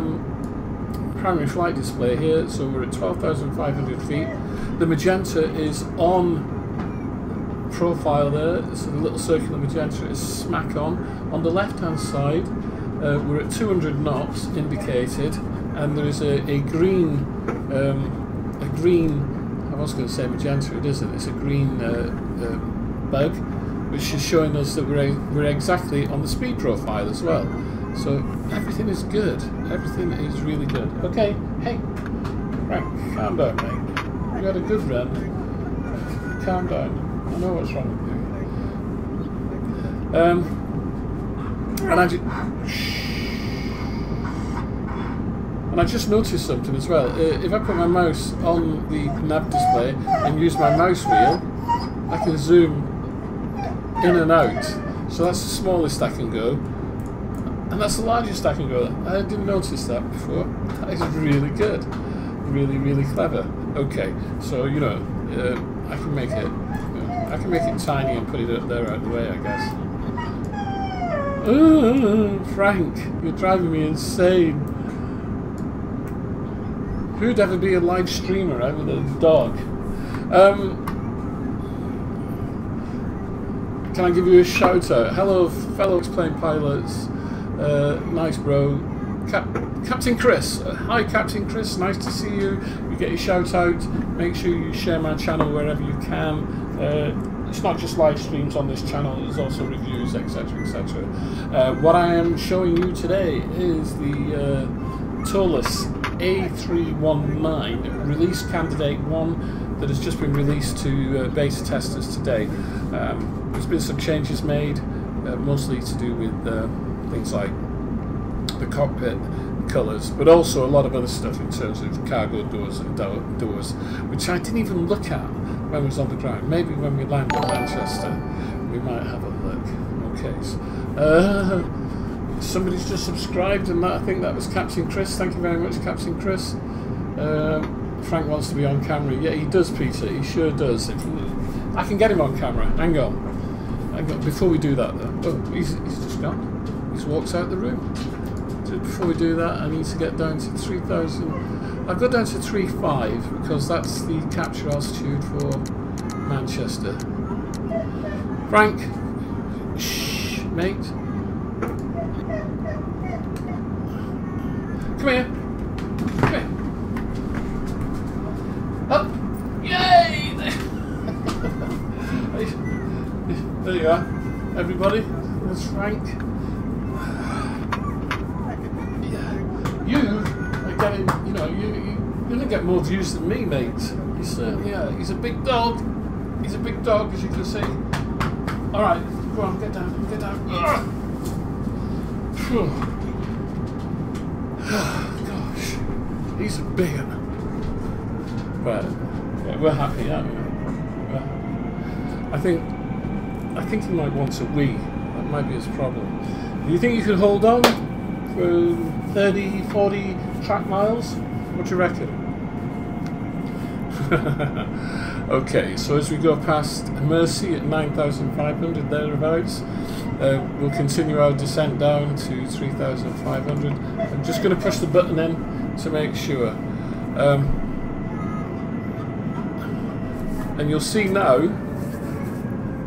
primary flight display here, so we're at 12,500 feet. The magenta is on profile there, so the little circular magenta is smack on. On the left hand side, we're at 200 knots indicated, and there is a green, I was going to say magenta, it isn't, it's a green bug, which is showing us that we're exactly on the speed profile as well. So everything is good. Everything is really good. Okay, hey, Frank, calm down, mate. You had a good run. Calm down. I know what's wrong with you. And I just noticed something as well. If I put my mouse on the nav display and use my mouse wheel, I can zoom in and out. So that's the smallest I can go. And that's the largest I can go. I didn't notice that before. That is really good. Really, really clever. Okay, so, you know, I can make it tiny and put it up there out of the way, I guess. Frank, you're driving me insane. Who'd ever be a live streamer out with a dog? Can I give you a shout out? Hello, fellow Xplane pilots. Nice, bro. Captain Chris. Hi, Captain Chris. Nice to see you. You get your shout out. Make sure you share my channel wherever you can. It's not just live streams on this channel. There's also reviews, etc., etc. What I am showing you today is the Toliss A319 release candidate 1 that has just been released to beta testers today. There's been some changes made, mostly to do with things like the cockpit colours, but also a lot of other stuff in terms of cargo doors and doors, which I didn't even look at when I was on the ground. Maybe when we land in Manchester we might have a look. Okay, so, somebody's just subscribed, and I think that was Captain Chris. Thank you very much, Captain Chris. Frank wants to be on camera. Yeah, he does, Peter, he sure does. I can get him on camera. Hang on. Before we do that though, oh, he's just gone. He's walked out the room. So before we do that, I need to get down to 3,000. I've got down to 3.5 because that's the capture altitude for Manchester. Frank, shh, mate. Come here. Come here. Up. Yay! There you are, everybody. There's Frank. You are getting, you know, you're going to get more views than me, mate. You certainly are. He's a big dog. He's a big dog, as you can see. Alright, go on, get down, get down. Gosh, he's a big one. But yeah, we're happy, aren't we? I think he might want a wee. That might be his problem. Do you think you could hold on for 30, 40 track miles? What do you reckon? Okay, so as we go past Mercy at 9,500 thereabouts, we'll continue our descent down to 3,500. I'm just going to push the button in to make sure. And you'll see now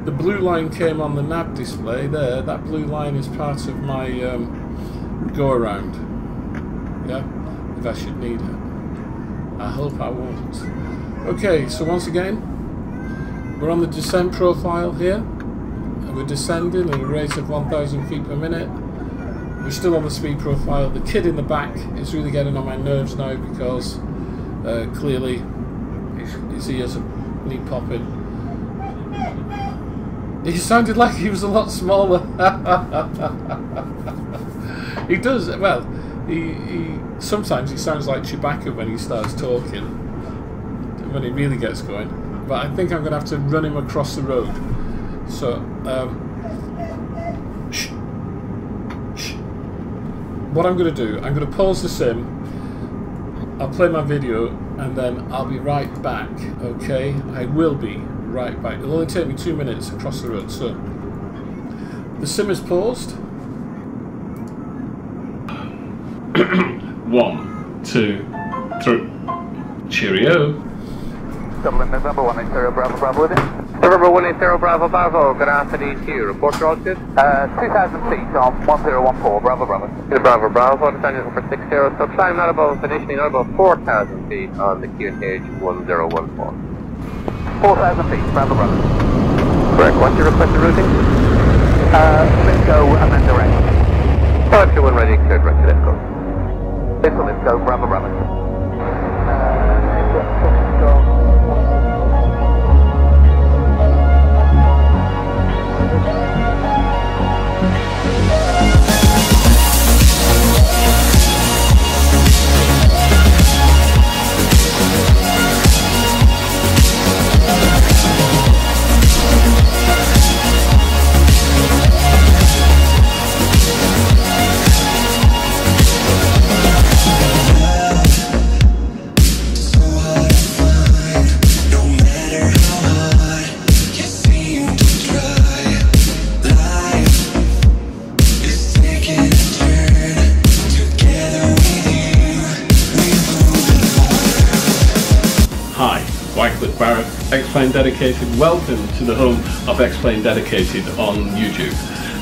the blue line came on the nav display there. That blue line is part of my go around. Yeah, if I should need it. I hope I won't. Okay, so once again, we're on the descent profile here, and we're descending at a rate of 1,000 feet per minute. We're still on the speed profile. The kid in the back is really getting on my nerves now because clearly his ears are neat popping. He sounded like he was a lot smaller. He does, well, sometimes he sounds like Chewbacca when he starts talking, when he really gets going. But I think I'm going to have to run him across the road. So, shh. What I'm going to do, I'm going to pause the sim, I'll play my video, and then I'll be right back, okay? I will be right back. It'll only take me 2 minutes across the road. So, the sim is paused. 1, 2, 3. Cheerio. Dublin, November 180 Bravo Bravo with it. November 180 Bravo Bravo, good afternoon to you. Report your altitude. 2,000 feet on 1014 Bravo Bravo. Bravo Bravo, descending over 60, so climb not above, initially not above 4,000 feet on the QNH 1014. 4,000 feet, Bravo Bravo. Correct, what's your requested routing? Let's go and then direct. 521 ready, cleared, right, let's go. Let's go, Bravo Bravo. Xplane Dedicated. Welcome to the home of Xplane Dedicated on YouTube.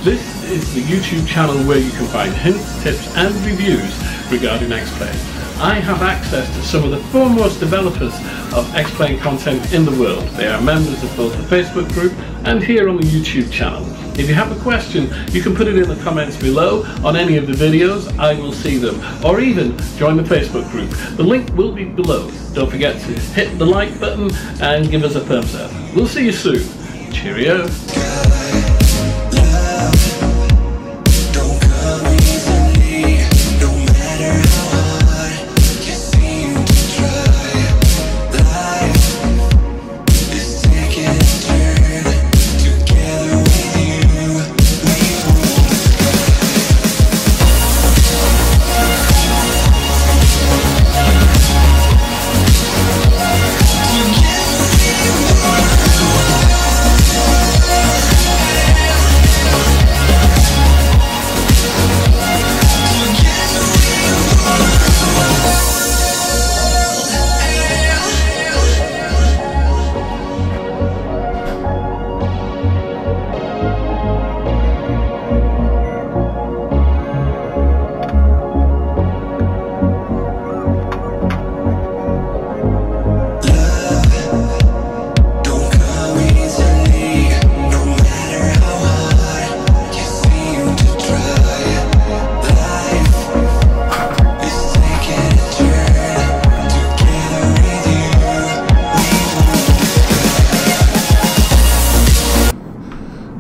This is the YouTube channel where you can find hints, tips and reviews regarding Xplane. I have access to some of the foremost developers of Xplane content in the world. They are members of both the Facebook group and here on the YouTube channel. If you have a question, you can put it in the comments below on any of the videos. I will see them. Or even join the Facebook group. The link will be below. Don't forget to hit the like button and give us a thumbs up. We'll see you soon. Cheerio.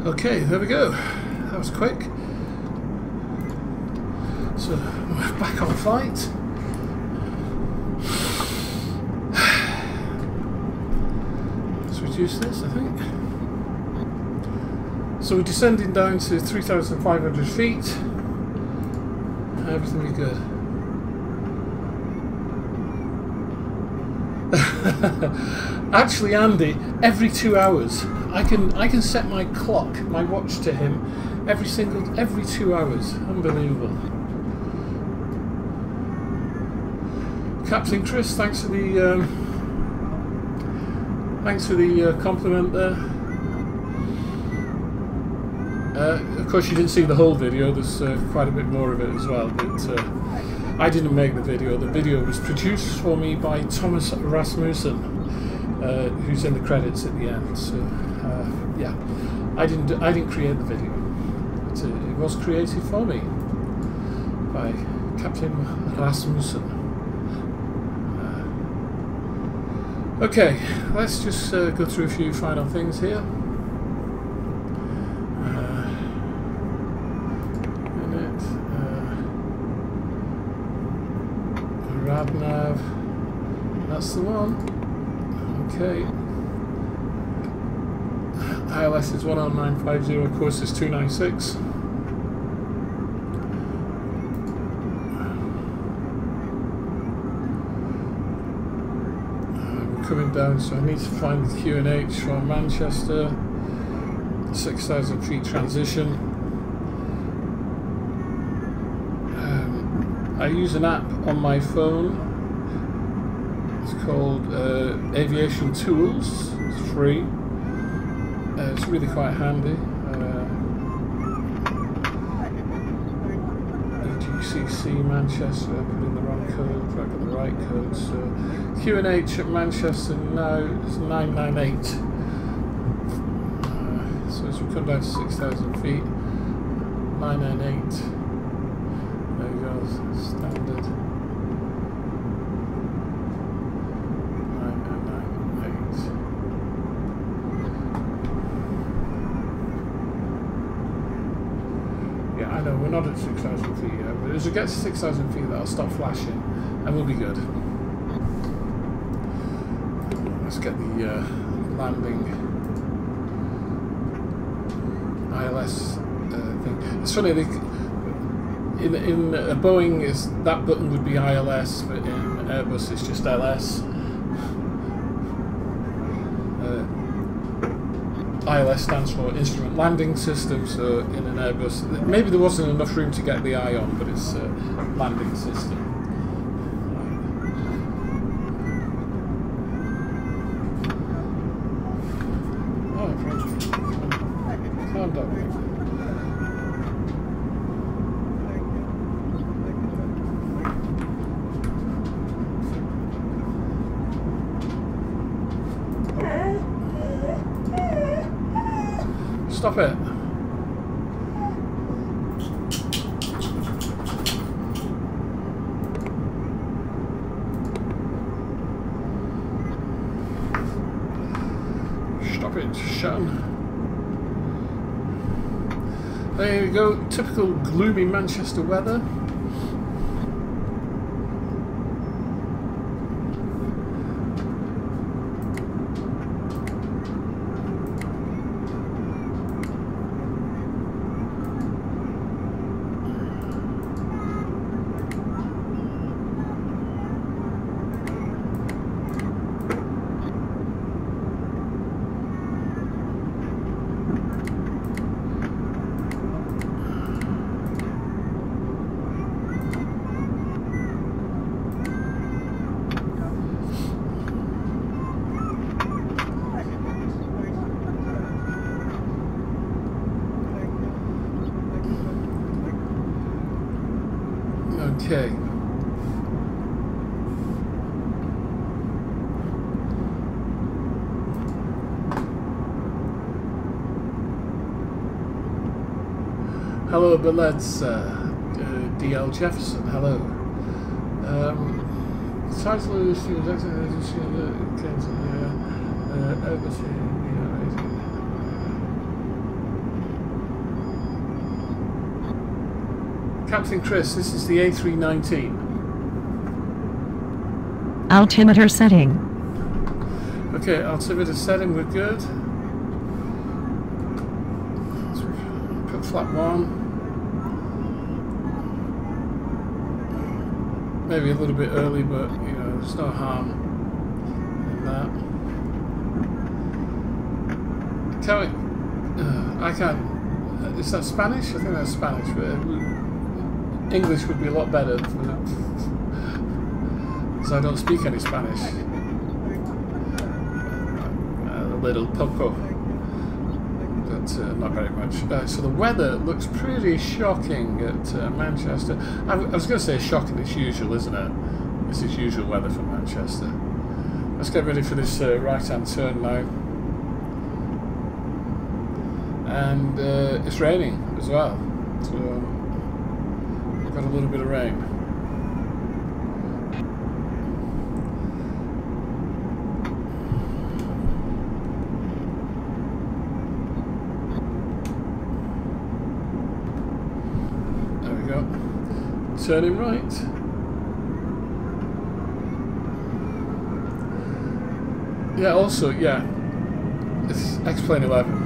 Okay, there we go. That was quick. So we're back on flight. Let's reduce this, I think. So we're descending down to 3,500 feet. Everything will be good. Actually, Andy, every 2 hours I can set my clock, my watch to him every 2 hours. Unbelievable. Captain Chris, thanks for the compliment there. Of course, you didn't see the whole video. There's quite a bit more of it as well, but I didn't make the video. The video was produced for me by Thomas Rasmussen, who's in the credits at the end. So yeah, I didn't create the video, but it was created for me by Captain Rasmussen. Okay, let's just go through a few final things here. Radnav, that's the one. Okay. ILS is 10950, course is 296. We're coming down, so I need to find the QNH from Manchester. 6,000 feet transition. I use an app on my phone. It's called Aviation Tools. It's free. It's really quite handy. EGCC Manchester. I put in the wrong code, but I got the right code. So QNH at Manchester now is 998. So as we come down to 6,000 feet, 998. There you go, standard. 998. Yeah, I know, we're not at 6,000 feet yet, but as we get to 6,000 feet, that'll stop flashing, and we'll be good. Let's get the landing ILS thing. It's funny, in a Boeing that button would be ILS, but in Airbus it's just LS. ILS stands for Instrument Landing System, so in an Airbus, maybe there wasn't enough room to get the I on, but it's a landing system. Oh, calm down. Stop it. cockpit shone. There you go, typical gloomy Manchester weather. Okay. Hello, Billets, DL Jefferson, hello. Title of the student, Captain Chris, this is the A319. Altimeter setting. Okay, altimeter setting, we're good. Put flap 1. Maybe a little bit early, but you know, there's no harm in that. Can we, I can't. Is that Spanish? I think that's Spanish. But English would be a lot better because I don't speak any Spanish. A little poco, but not very much. So the weather looks pretty shocking at Manchester. I was going to say shocking, it's usual, isn't it? This is usual weather for Manchester. Let's get ready for this right-hand turn now. And it's raining as well, so we've got a little bit of rain. There we go. Turning right. Yeah, also, yeah, it's Xplane 11.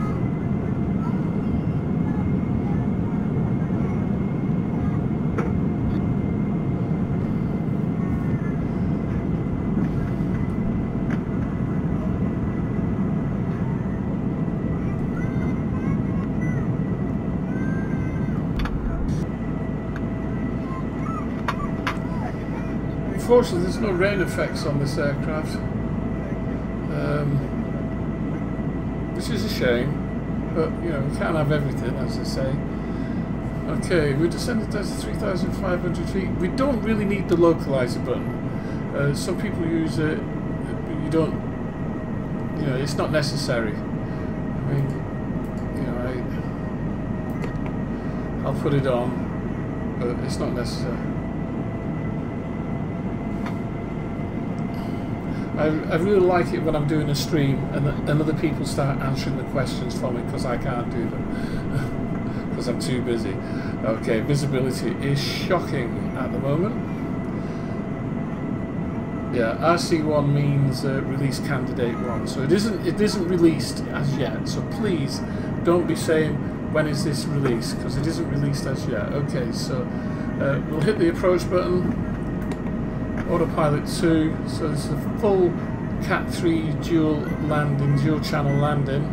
Unfortunately, there's no rain effects on this aircraft, which is a shame, but you know, we can't have everything, as they say. Okay, we're descending down to 3,500 feet. We don't really need the localizer button. Some people use it, but you don't, you know, it's not necessary. I mean, you know, I'll put it on, but it's not necessary. I really like it when I'm doing a stream and other people start answering the questions for me because I can't do them because I'm too busy. Okay, visibility is shocking at the moment. Yeah, RC1 means release candidate 1, so it isn't released as yet. So please don't be saying when is this released, because it isn't released as yet. Okay, so we'll hit the approach button. Autopilot 2, so it's a full Cat 3 dual landing, dual channel landing.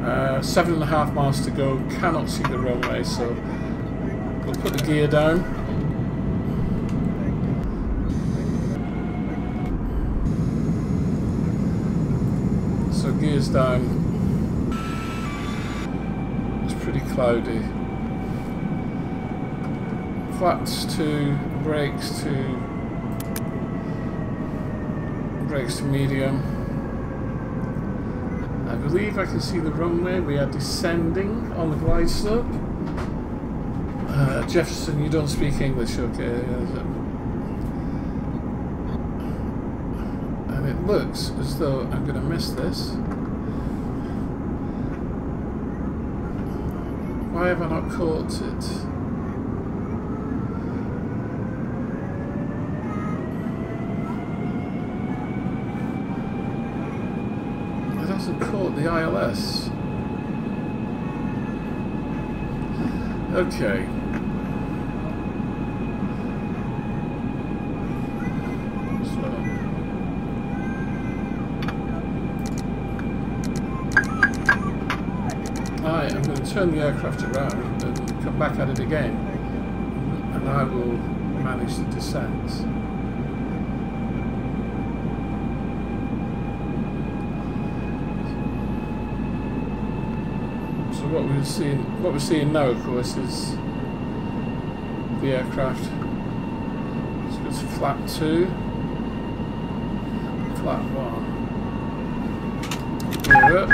7.5 miles to go, cannot see the runway, so we'll put the gear down. So gears down, it's pretty cloudy. Flaps to brakes to medium. I believe I can see the runway. We are descending on the glide slope. Jefferson, you don't speak English, okay? And it looks as though I'm going to miss this. Why have I not caught it? It hasn't caught the ILS. Okay. I'm going to turn the aircraft around and come back at it again, and I will manage the descent. So what we're seeing now, of course, is the aircraft. So it's flat 2, flat 1. Gear up.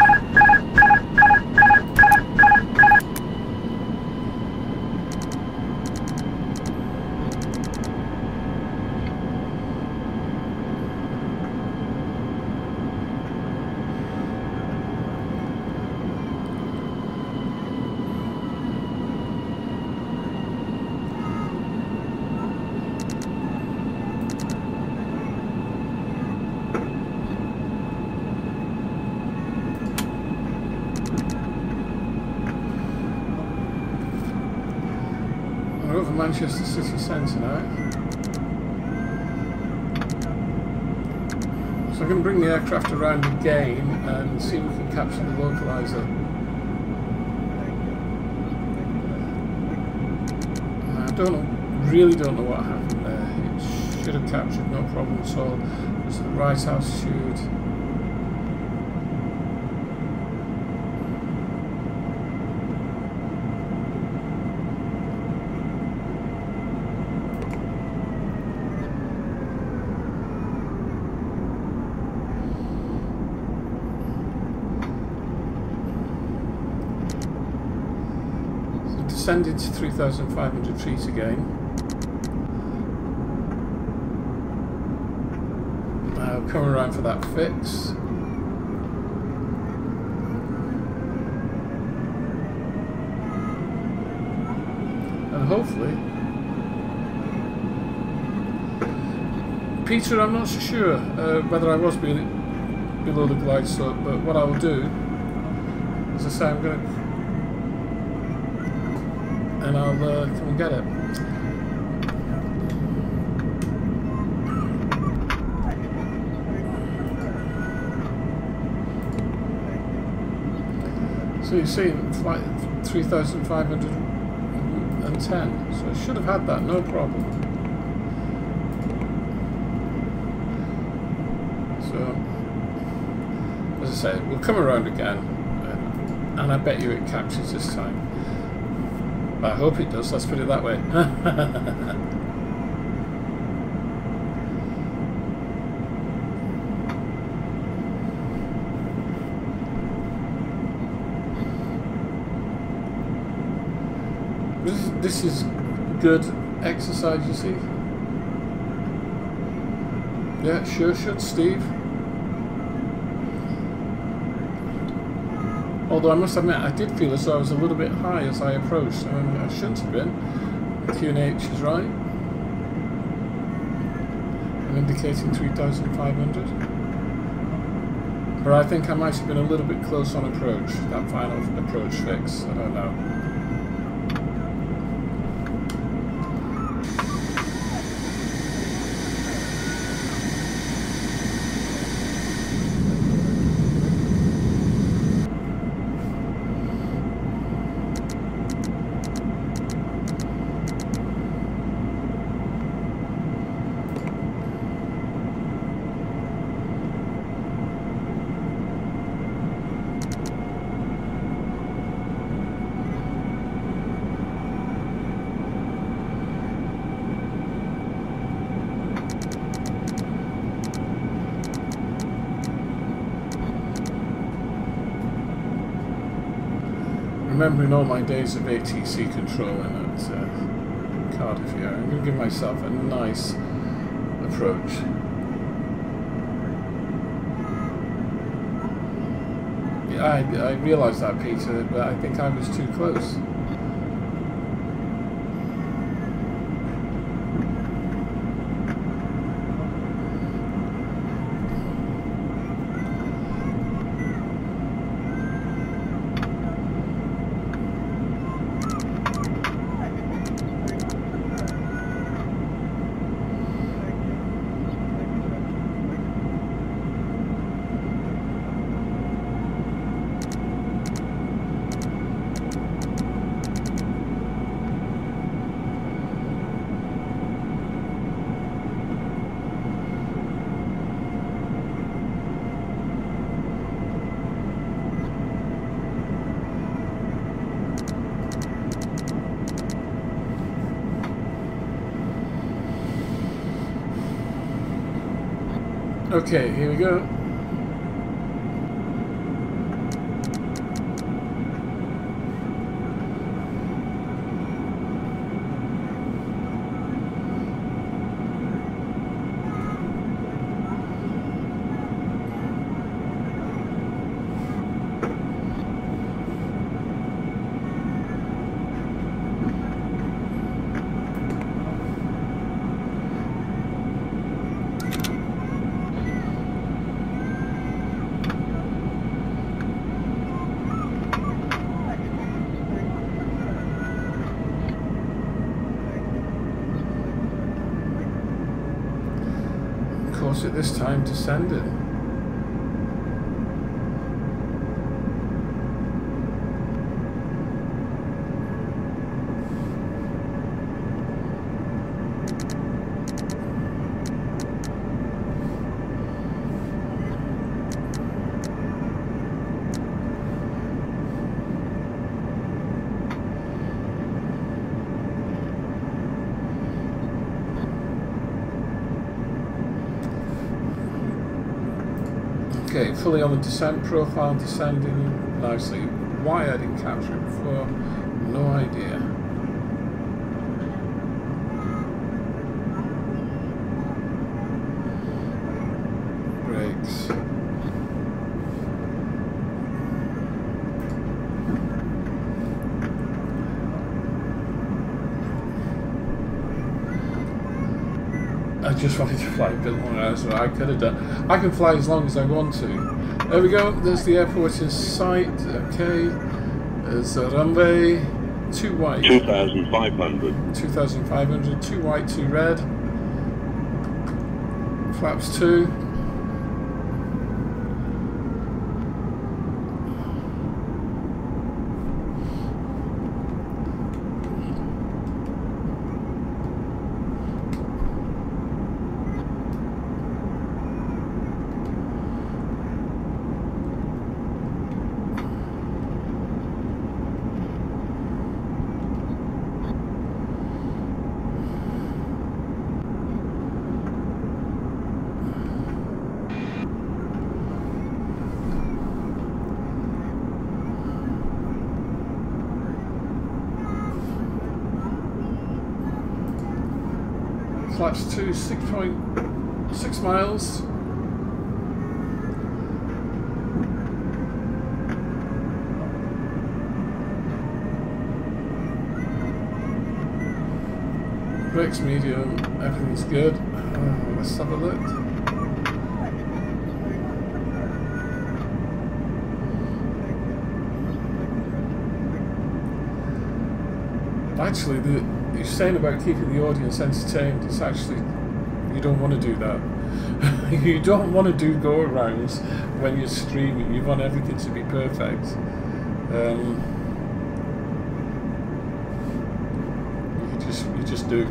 Over Manchester city centre now. So I'm going to bring the aircraft around again and see if we can capture the localizer. I really don't know what happened there. It should have captured no problem at all. It's the right altitude. Descended to 3,500 feet again. I'll come around for that fix. And hopefully... Peter, I'm not so sure whether I was below the glide slope, but what I will do, as I say, I'm going to... and I'll come and get it. So you see, flight 3,510. So I should have had that, no problem. So, as I say, we'll come around again, and I bet you it captures this time. I hope it does, let's put it that way. This is good exercise, you see. Yeah, sure should, Steve. Although I must admit, I did feel as though I was a little bit high as I approached. I shouldn't have been. The QNH is right. I'm indicating 3,500. But I think I might have been a little bit close on approach, that final approach fix. I don't know. Remembering all my days of ATC controlling at Cardiff here, I'm going to give myself a nice approach. I realised that, Peter, but I think I was too close. Okay, here we go. At this time descending. Okay, fully on the descent profile, descending nicely. Why I didn't capture it before, no idea. Brakes. I just wanted to fly a bit longer, so I could have done. I can fly as long as I want to. There we go, there's the airport in sight. Okay, there's a runway, 2 white. 2,500. 2,500, 2 white, 2 red. Flaps 2. Flaps 2, 6.6 miles. Brakes medium, everything's good. Let's have a look. Actually, you're saying about keeping the audience entertained, it's actually, you don't want to do that. You don't want to do go-arounds when you're streaming. You want everything to be perfect. You just do.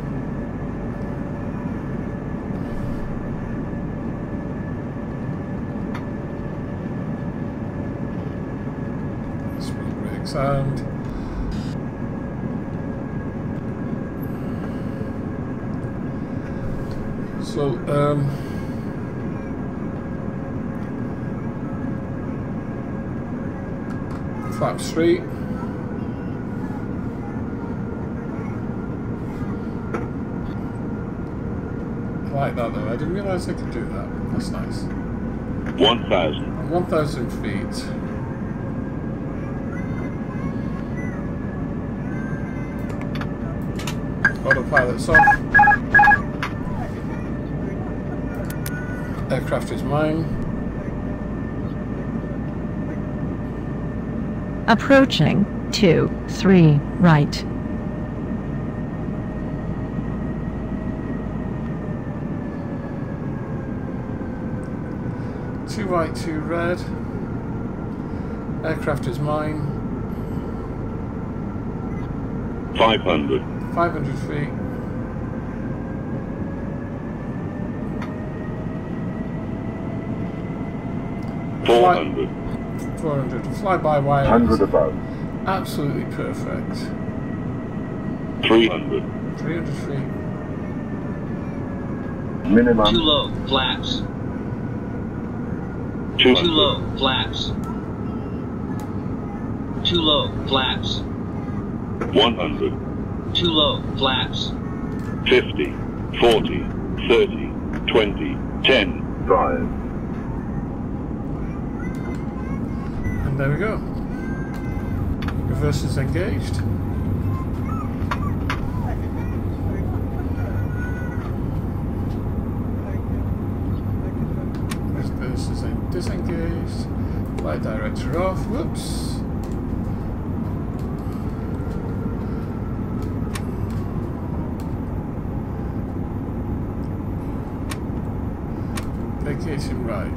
Speed brake sound. So, flaps 3. I like that though, I didn't realise I could do that. That's nice. 1,000. 1,000 feet. Autopilot's off. Aircraft is mine. Approaching 2-3 right. Two white, two red. Aircraft is mine. 500. 500 feet. Four hundred. 400. Fly by wire. 100 above. Absolutely perfect. 300. 300 feet. Minimum. Too low, flaps. 200. Too low, flaps. Too low, flaps. 100. Too low, flaps. 50. 40. 30. 20. 10. 5. And there we go. Reverse is engaged. Reverse is disengaged. Flight director off. Whoops. Vacation right.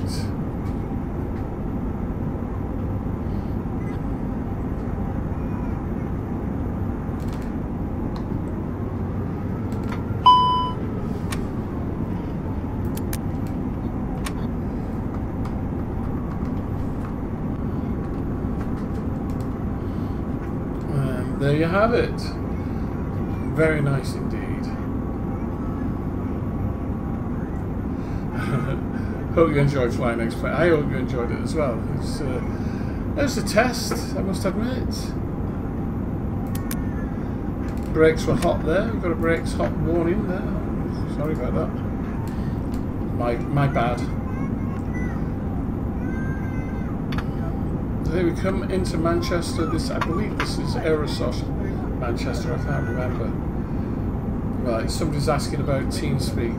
There you have it. Very nice indeed. Hope you enjoyed flying Xplane. I hope you enjoyed it as well. It was a test, I must admit. Brakes were hot there. We've got a brakes hot warning there. Sorry about that. My bad. Here we come into Manchester. This, I believe this is Aerosol Manchester, I can't remember. Right, somebody's asking about TeamSpeak.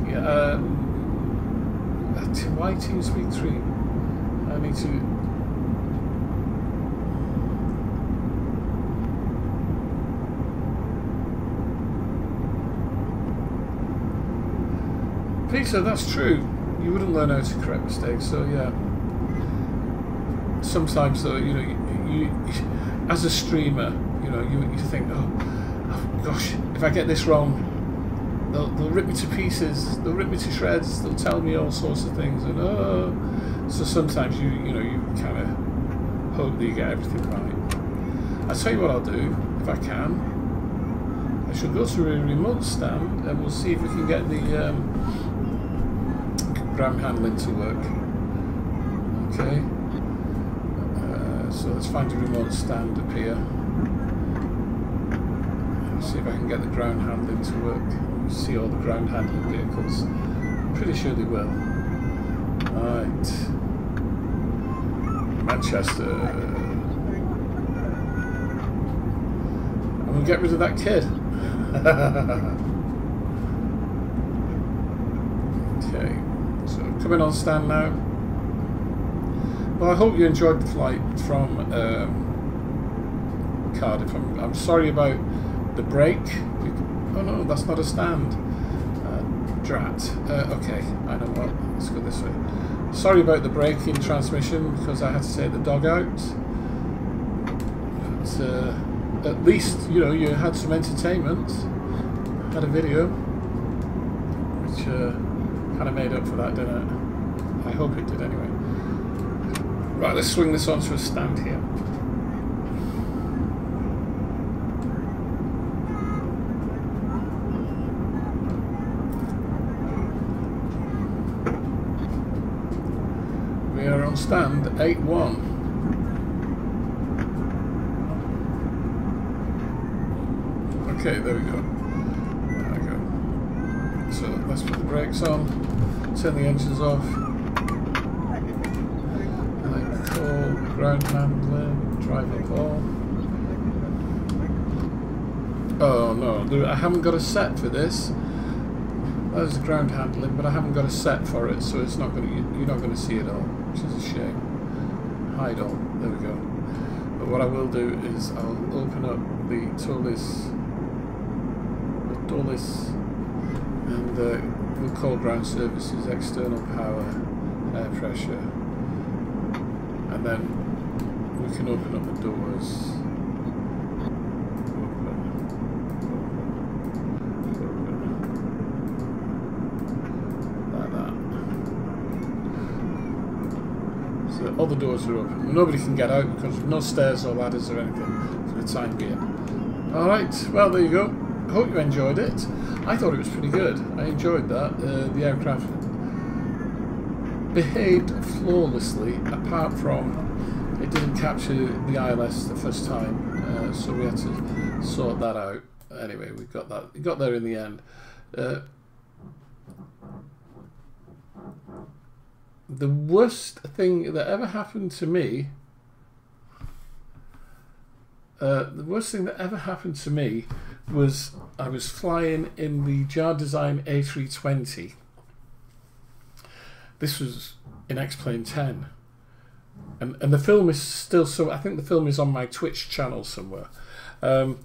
Why TeamSpeak 3? I need to... Peter, that's true. You wouldn't learn how to correct mistakes, so yeah. Sometimes though, you know, you as a streamer, you know, you think, oh gosh, if I get this wrong, they'll rip me to pieces, they'll rip me to shreds, they'll tell me all sorts of things, and so sometimes you kind of hope that you get everything right. I'll tell you what I'll do, if I can. I shall go to a remote stand and we'll see if we can get the ground handling to work. Okay. So let's find a remote stand up here. See if I can get the ground handling to work. See all the ground handling vehicles. I'm pretty sure they will. Right. Manchester. And we'll get rid of that kid. Okay. So coming on stand now. Well, I hope you enjoyed the flight from Cardiff. I'm sorry about the brake. Oh no, that's not a stand. Drat. Okay, I know what. Let's go this way. Sorry about the braking transmission because I had to take the dog out. But at least, you know, you had some entertainment. Had a video. Which kind of made up for that, didn't it? I hope it did anyway. Right, let's swing this onto a stand here. We are on stand 8-1. Okay, there we go. There we go. So let's put the brakes on, turn the engines off. Ground handling, driver ball. Oh no, I haven't got a set for this. There's the ground handling, but I haven't got a set for it, so it's not going to. You're not going to see it all, which is a shame. Hide all. There we go. But what I will do is I'll open up the Toliss, and we'll call ground services, external power, air pressure, and then we can open up the doors. All the doors are open. Nobody can get out because there's no stairs or ladders or anything for the time being. Alright, well there you go. Hope you enjoyed it. I thought it was pretty good. I enjoyed that. The aircraft behaved flawlessly, apart from it didn't capture the ILS the first time, so we had to sort that out. Anyway, we got that. We got there in the end. The worst thing that ever happened to me, was I was flying in the Jar Design A320. This was in Xplane 10, and the film is still so. I think the film is on my Twitch channel somewhere. And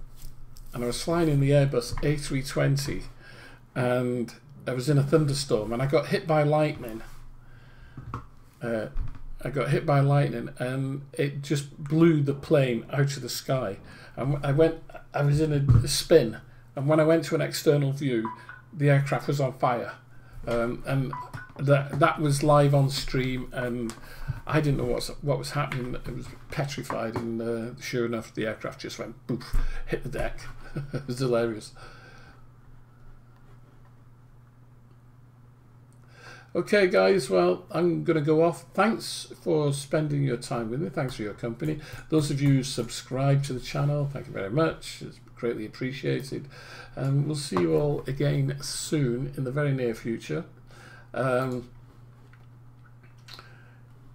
I was flying in the Airbus A320, and I was in a thunderstorm, and I got hit by lightning. And it just blew the plane out of the sky. And I was in a spin, and when I went to an external view, the aircraft was on fire, and that was live on stream, and I didn't know what was happening. It was petrified, and sure enough, the aircraft just went poof, hit the deck. It was hilarious. Okay guys, well, I'm going to go off. Thanks for spending your time with me. Thanks for your company. Those of you who subscribe to the channel, thank you very much. It's greatly appreciated. And we'll see you all again soon in the very near future.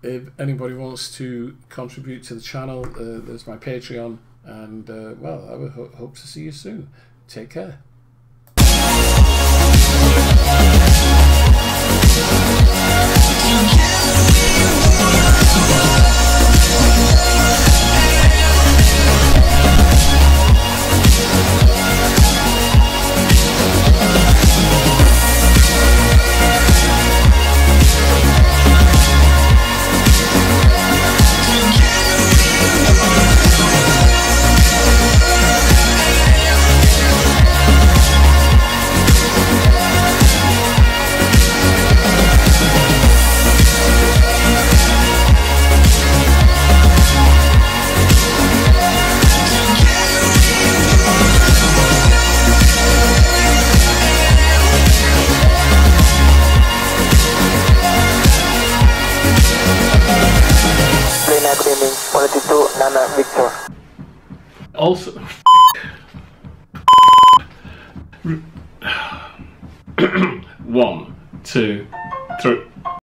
If anybody wants to contribute to the channel, there's my Patreon. And, well, I would hope to see you soon. Take care. Also, 1, 2, 3.